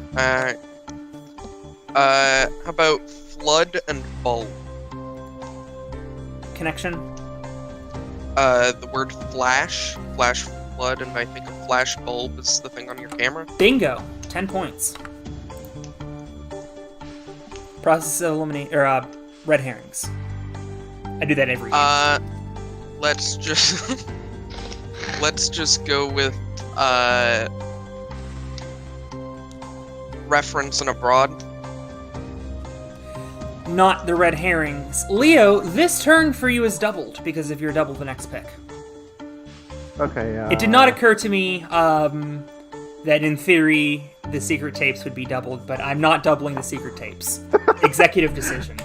How about flood and bulb? Connection? The word flash flood, and I think a flash bulb is the thing on your camera. Bingo. 10 points. Process of eliminate red herrings. I do that every game. Let's just let's just go with reference and abroad. Not the red herrings. Leo, this turn for you is doubled because of your double the next pick. Okay. It did not occur to me that in theory the secret tapes would be doubled, but I'm not doubling the secret tapes. Executive decision.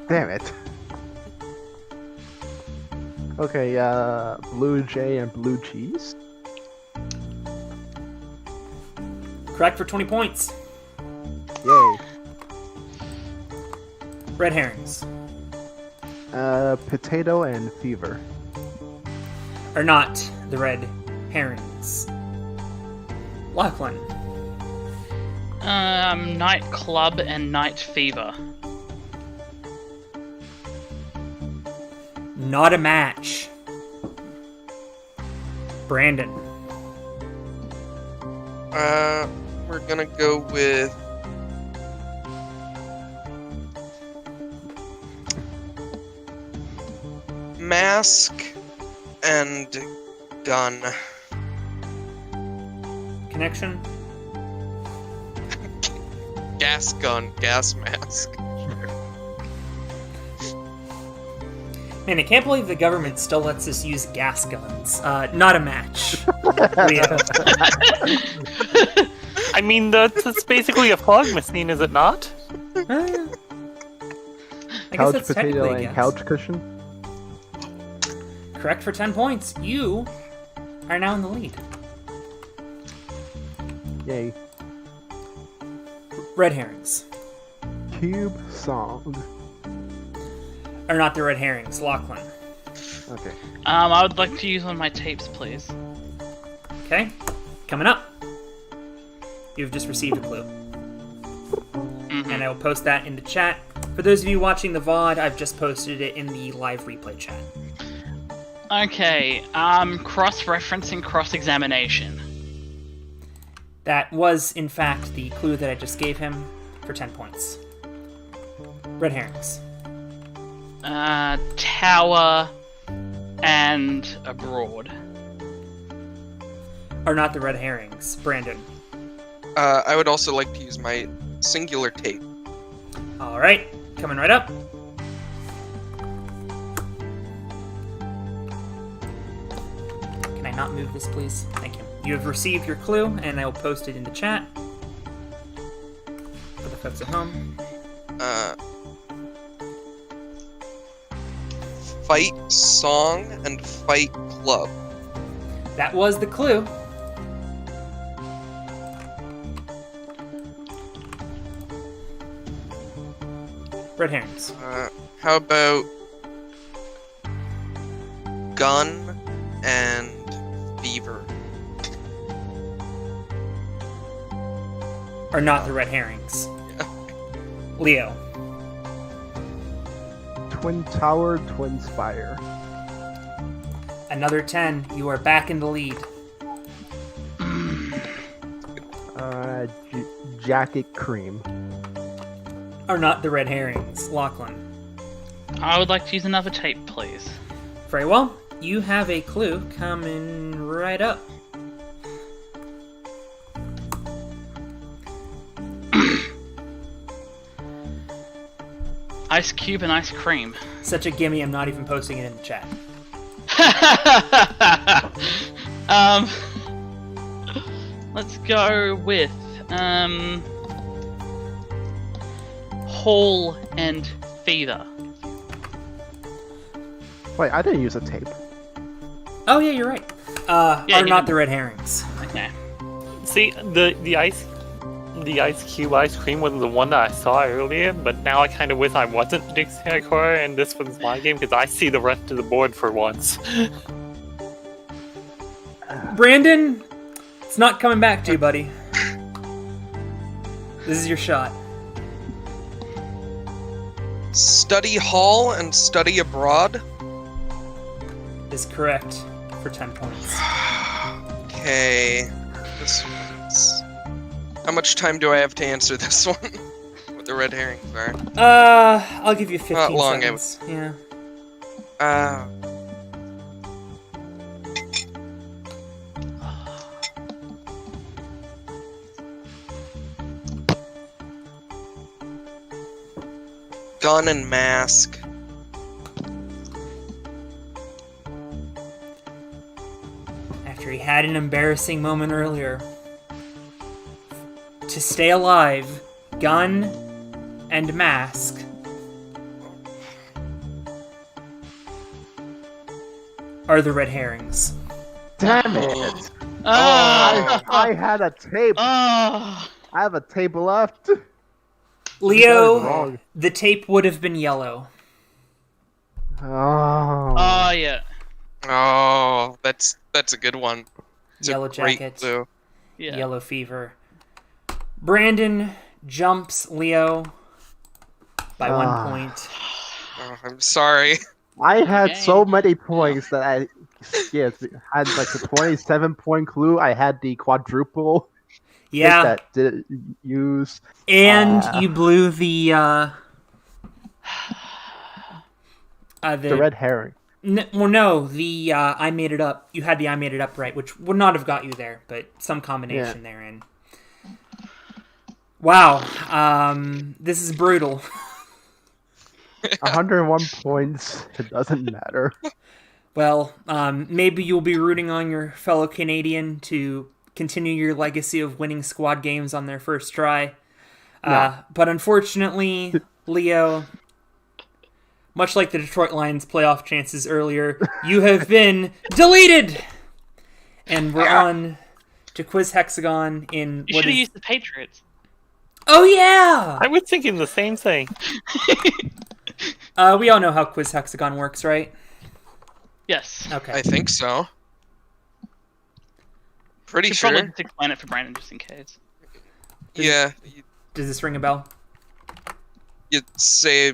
Damn it. Okay, blue jay and blue cheese. Correct for 20 points. Yay. Red herrings. Potato and fever. Are not the red herrings. Lachlan. Nightclub and night fever. Not a match. Brandon. We're gonna go with mask and gun. Connection. Gas gun, gas mask. Man, I can't believe the government still lets us use gas guns. Not a match. Leo. I mean, that's basically a fog machine, is it not? I guess Couch that's potato technically a and guess. couch cushion. Correct for 10 points. You are now in the lead. Yay. Red herrings. Cube song. Are not the red herrings. Lachlan. Okay. I would like to use one of my tapes, please. Okay. Coming up. You've just received a clue. And I will post that in the chat. For those of you watching the VOD, I've just posted it in the live replay chat. Okay, cross-referencing cross-examination. That was, in fact, the clue that I just gave him for 10 points. Red herrings. Tower and abroad. Are not the red herrings. Brandon. I would also like to use my singular tape. Alright, coming right up. Can I not move this, please? Thank you. You have received your clue, and I will post it in the chat. For the folks at home. Fight song and fight club. That was the clue. Red herrings. How about gun and fever? Are not the red herrings. Leo. Twin tower, twin spire. Another 10. You are back in the lead. Jacket cream. Are not the red herrings. Lachlan. I would like to use another tape, please. Very well. You have a clue coming right up. Ice cube and ice cream. Such a gimme, I'm not even posting it in the chat. Let's go with hall and fever. Wait, I didn't use a tape. Oh yeah, you're right. Yeah, Are you not did. the red herrings. Okay. See, the ice cube ice cream was the one that I saw earlier, but now I kind of wish I wasn't the dictionary core and this was my game because I see the rest of the board for once. Brandon, it's not coming back to you, buddy. This is your shot. Study hall and study abroad. Is correct for 10 points. Okay. This one's... How much time do I have to answer this one? What the red herrings are. I'll give you 15 Not long, seconds. Yeah. gun and mask. After he had an embarrassing moment earlier. To stay alive, gun and mask are the red herrings. Damn it! Oh. I had a tape. Oh. I have a tape left. Leo, Wrong. the tape would have been yellow. Oh. Oh, yeah. Oh, that's a good one. It's Yellow a great jacket. clue. Yeah. Yellow fever. Brandon jumps Leo by 1 point. Oh, I'm sorry. I had Okay. so many points that I had like the 27-point clue. I had the quadruple Yeah, that didn't use. and Ah. you blew the The red herring. no, the I made it up. You had the I made it up right, which would not have got you there, but some combination therein. Wow, this is brutal. 101 points. It doesn't matter. Well, maybe you'll be rooting on your fellow Canadian to continue your legacy of winning squad games on their first try. But unfortunately, Leo, much like the Detroit Lions' playoff chances earlier, you have been deleted! And we're on to Quiz Hexagon in You what should have is... used the Patriots. Oh, yeah! I was thinking the same thing. We all know how Quiz Hexagon works, right? Yes. Okay. I think so. Pretty Should sure. probably just explain it for Brandon just in case. Yeah. Does this ring a bell? You say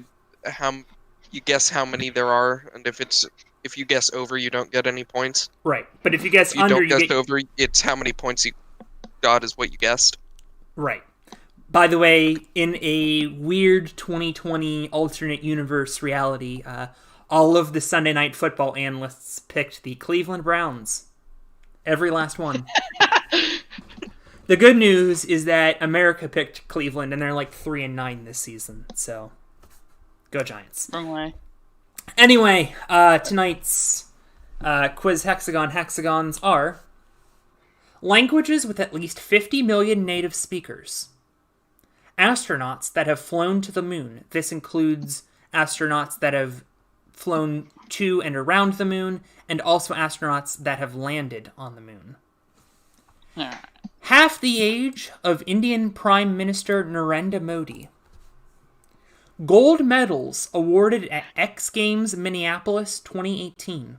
you guess how many there are, and if you guess over, you don't get any points. Right. But if you guess If you under, don't you guess get... over, it's how many points you got is what you guessed. Right. By the way, in a weird 2020 alternate universe reality, all of the Sunday Night Football analysts picked the Cleveland Browns. Every last one. The good news is that America picked Cleveland, and they're like 3-9 this season. So, go Giants. Wrong way. Anyway, tonight's Quiz hexagons are languages with at least 50 million native speakers. Astronauts that have flown to the moon. This includes astronauts that have flown to and around the moon, and also astronauts that have landed on the moon. Alright. Half the age of Indian Prime Minister Narendra Modi. Gold medals awarded at X Games Minneapolis 2018.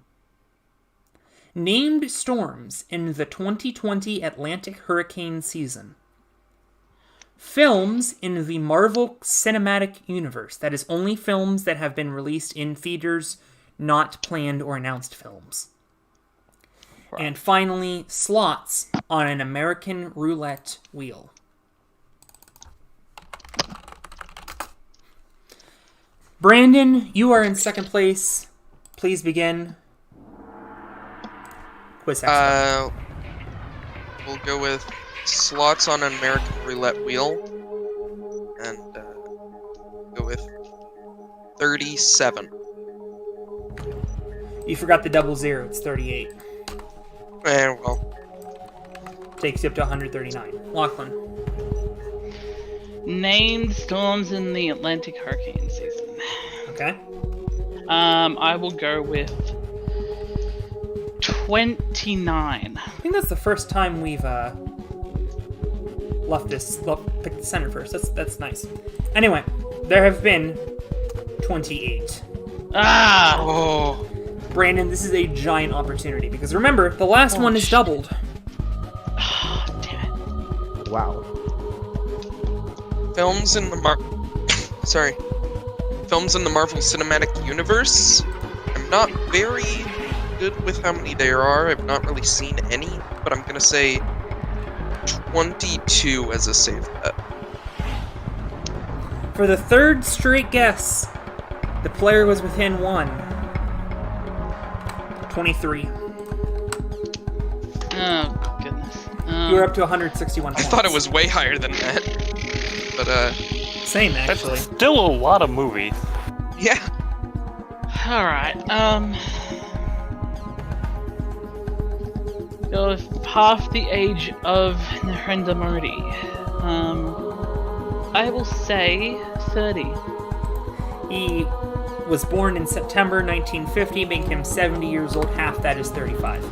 Named storms in the 2020 Atlantic hurricane season. Films in the Marvel Cinematic Universe. That is only films that have been released in theaters, not planned or announced films. Right. And finally, slots on an American roulette wheel. Brandon, you are in second place. Please begin. Quiz hexagon. We'll go with slots on an American roulette wheel, and go with 37. You forgot the 00. It's 38. Well, Takes you up to 139. Lachlan. Named storms in the Atlantic hurricane season. Okay. I will go with 29. I think that's the first time we've picked the center first. That's nice. Anyway, there have been 28. Ah! oh, Brandon, this is a giant opportunity because remember, the last one is doubled. Damn it. Wow. films in the films in the Marvel Cinematic Universe. I'm not very good with how many there are. I've not really seen any, but I'm gonna say 22 as a safe bet. For the third straight guess, the player was within one. 23. Oh, goodness. You were up to 161 I points. thought it was way higher than that, but Same, That's actually. still a lot of movies. Yeah. Alright, go with half the age of Narendra Modi. I will say 30. He was born in September 1950, making him 70 years old. Half that is 35.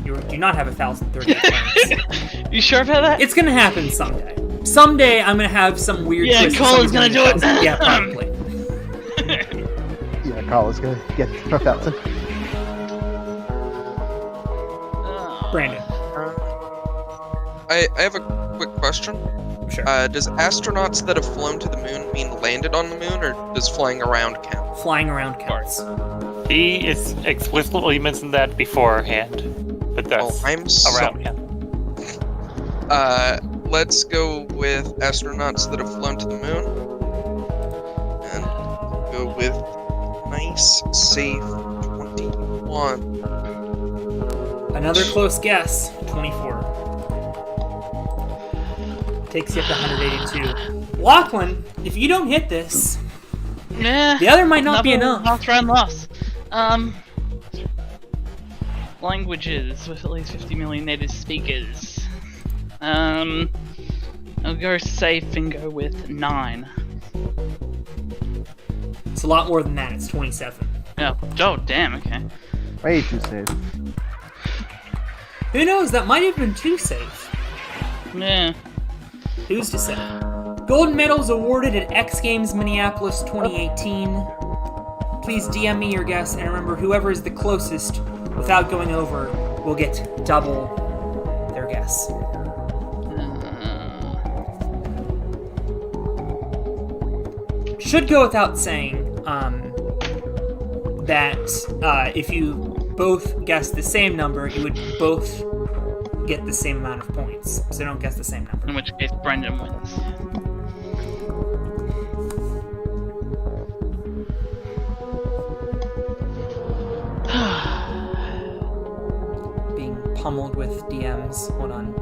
You do not have 1,038 points. You sure about that? It's gonna happen someday. Someday I'm gonna have some weird Yeah, twist. Cole's gonna do it. Yeah, probably. Yeah, Carl is gonna get 1,000. Brandon. I have a quick question. Sure. Does astronauts that have flown to the moon mean landed on the moon, or does flying around count? Flying around counts. He is explicitly mentioned that beforehand, but that's I'm around him. Let's go with astronauts that have flown to the moon. And go with nice, safe 21. Another close guess. 24. Takes you up to 182. Lachlan, if you don't hit this, Nah, the other might not be another enough. last round loss. Languages with at least 50 million native speakers. I'll go safe and go with 9. It's a lot more than that. It's 27. Oh, damn, okay. Way too safe. Who knows? That might have been too safe. Yeah. Who's to say? Gold medals awarded at X Games Minneapolis 2018. Please DM me your guess, and remember, whoever is the closest without going over will get double their guess. Should go without saying that if you both guess the same number, you would both get the same amount of points. So don't guess the same number. In which case, Brendan wins. Being pummeled with DMs. Hold on.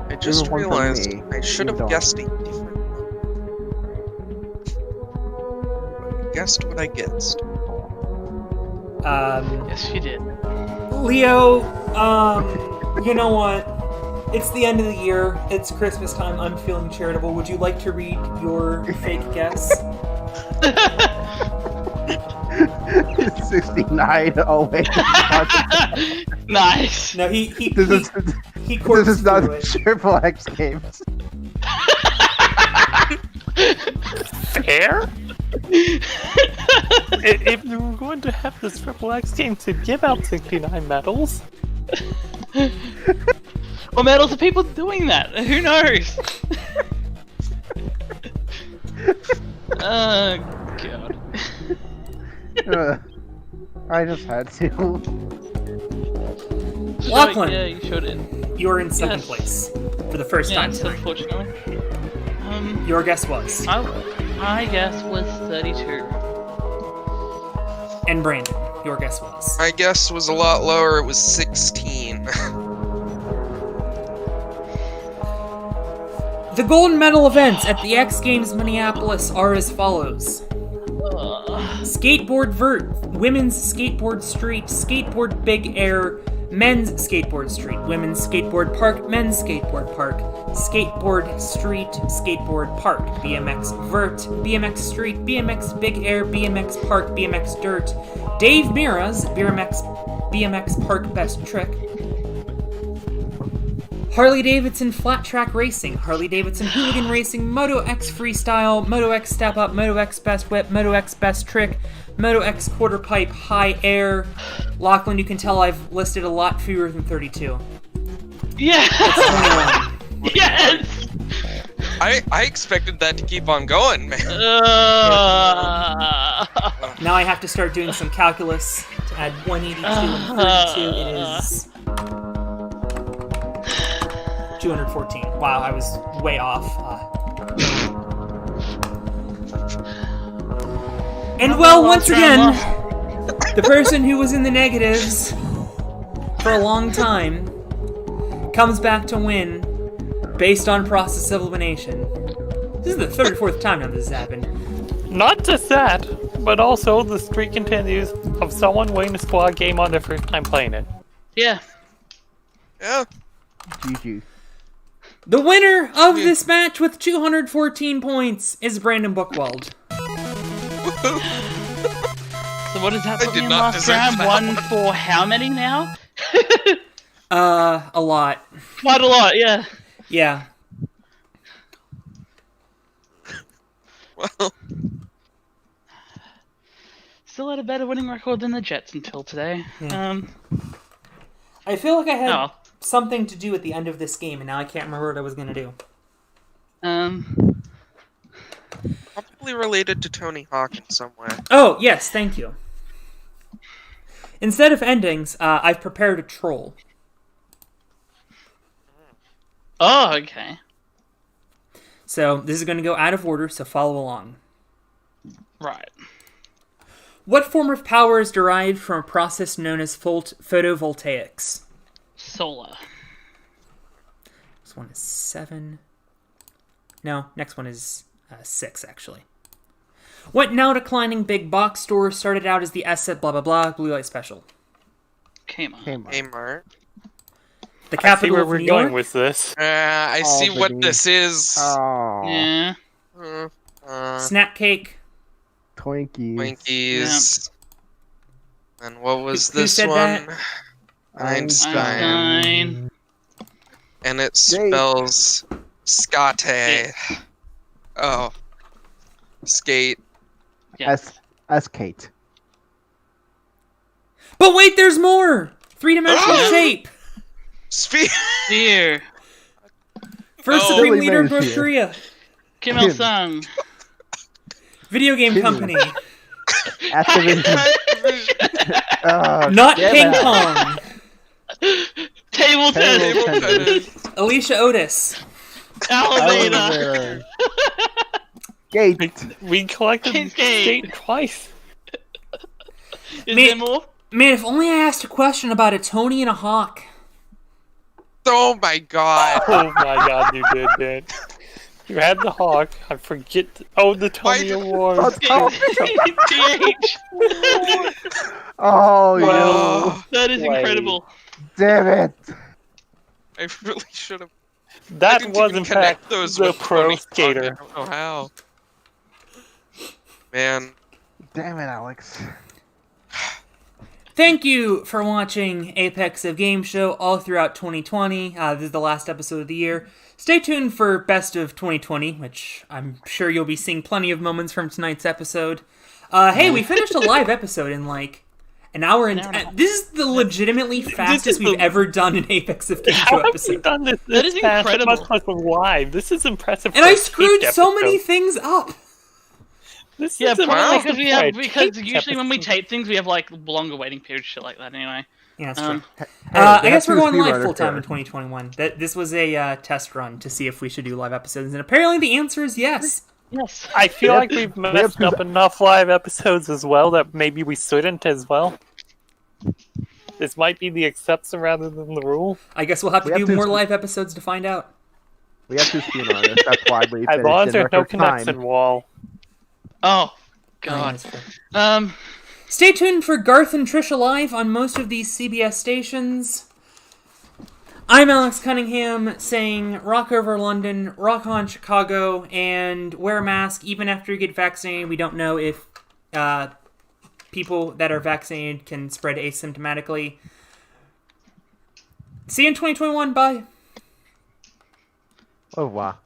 I just One from realized me. I should You have don't. guessed a different number. I guessed what I guessed. Yes, you did. Leo, you know what? It's the end of the year. It's Christmas time. I'm feeling charitable. Would you like to read your fake guess? 69. Oh wait. Nice. No, he This is corks this is not through it. Triple X Games. Fair? If you were going to have this Triple X game to give out 69 medals, Or medals of people doing that. Who knows? Oh, God. I just had to. Lachlan. Yeah, you showed it. You're in second Yes. place for the first time Yes, tonight. unfortunately. Your guess was. My guess was 32. And Brandon, your guess was. My guess was a lot lower. It was 16. The gold medal events at the X Games Minneapolis are as follows. Skateboard vert, women's skateboard street, skateboard big air, men's skateboard street, women's skateboard park, men's skateboard park, skateboard street, skateboard park, BMX vert, BMX street, BMX big air, BMX park, BMX dirt, Dave Mira's BMX park best trick, Harley Davidson flat track racing, Harley Davidson hooligan racing, Moto X freestyle, Moto X step up, Moto X best whip, Moto X best trick, Moto X quarter pipe high air. Lachlan, you can tell I've listed a lot fewer than 32. Yeah! 21. Yes! I expected that to keep on going, man. Now I have to start doing some calculus to add 182 and 32. It is 214. Wow, I was way off. And well, once again, the person who was in the negatives for a long time comes back to win based on process of elimination. This is the third or fourth time now this has happened. Not just that, but also the streak continues of someone winning the squad game on their first time playing it. Yeah. Yeah. GG. The winner of this match with 214 points is Brandon Buchwald. So what does that I put did me in not last deserve round? that. One for how many now? A lot. Quite a lot, yeah. Yeah. Well, Still had a better winning record than the Jets until today. Yeah. I feel like I had Oh. something to do at the end of this game, and now I can't remember what I was going to do. probably related to Tony Hawk in some way. Oh, yes, thank you. Instead of endings, I've prepared a troll. Oh, okay. So this is going to go out of order, so follow along. Right. What form of power is derived from a process known as photovoltaics? Solar. This one is 7. No, next one is 6, actually. What now declining big box store started out as the S-Set blah blah blah blue light special? Kmart. Kmart. The I see capital where of we're New going York? with this. I see what the this is. Oh. Yeah. Snack cake. Twinkies. Twinkies. And what was Who this said one? that? Einstein. Einstein. And it spells Scate. Skate. Oh. Skate. Yeah. S Kate. But wait, there's more! 3-dimensional shape! Dear. First Oh. Supreme Billy Leader in Mays North here. Korea. Kim Il Sung. Video game Kim. company. Activision. Not damn King it. Kong. Table Table tennis. tennis. Alicia Otis. Elevator. Elevator. Gate. We collected Skate. skate twice. Is Me- there more? Man, if only I asked a question about a Tony and a Hawk. Oh my god. Oh my god, you did that. You had the Hawk. I forget. The Tony Why- Award. TH. Oh, you. Oh, That is Wait. incredible. Damn it. I really should have. That was in fact those the with pro Tony Hawk. skater. I don't know how. Man. Damn it, Alex. Thank you for watching Apex of Game Show all throughout 2020. This is the last episode of the year. Stay tuned for Best of 2020, which I'm sure you'll be seeing plenty of moments from tonight's episode. Hey, we finished a live episode in like an hour and... this is the legitimately fastest we've ever done an Apex of Game Show How have we episode. done this? That is fast, incredible. Much less live. This is impressive. And for I a screwed taped so many episode. things up. This Yeah, is probably impressive because for a taped usually when we episode. tape things, we have like longer waiting periods, shit like that. Anyway. Yeah, that's true. Hey, I they guess have we're to going live speedrunner full time in first. 2021. This was a test run to see if we should do live episodes, and apparently the answer is yes. Yes. I feel We like have we've to- messed up enough live episodes as well that maybe we shouldn't as well. This might be the exception rather than the rule. I guess we'll have to We have do to- more live episodes to find out. We have two speedrunners. That's why we As finished long as in there's no record connection time. wall. Oh, Yeah, God. that's fair. Stay tuned for Garth and Trisha live on most of these CBS stations. I'm Alex Cunningham saying rock over London, rock on Chicago, and wear a mask even after you get vaccinated. We don't know if people that are vaccinated can spread asymptomatically. See you in 2021. Bye. Au revoir.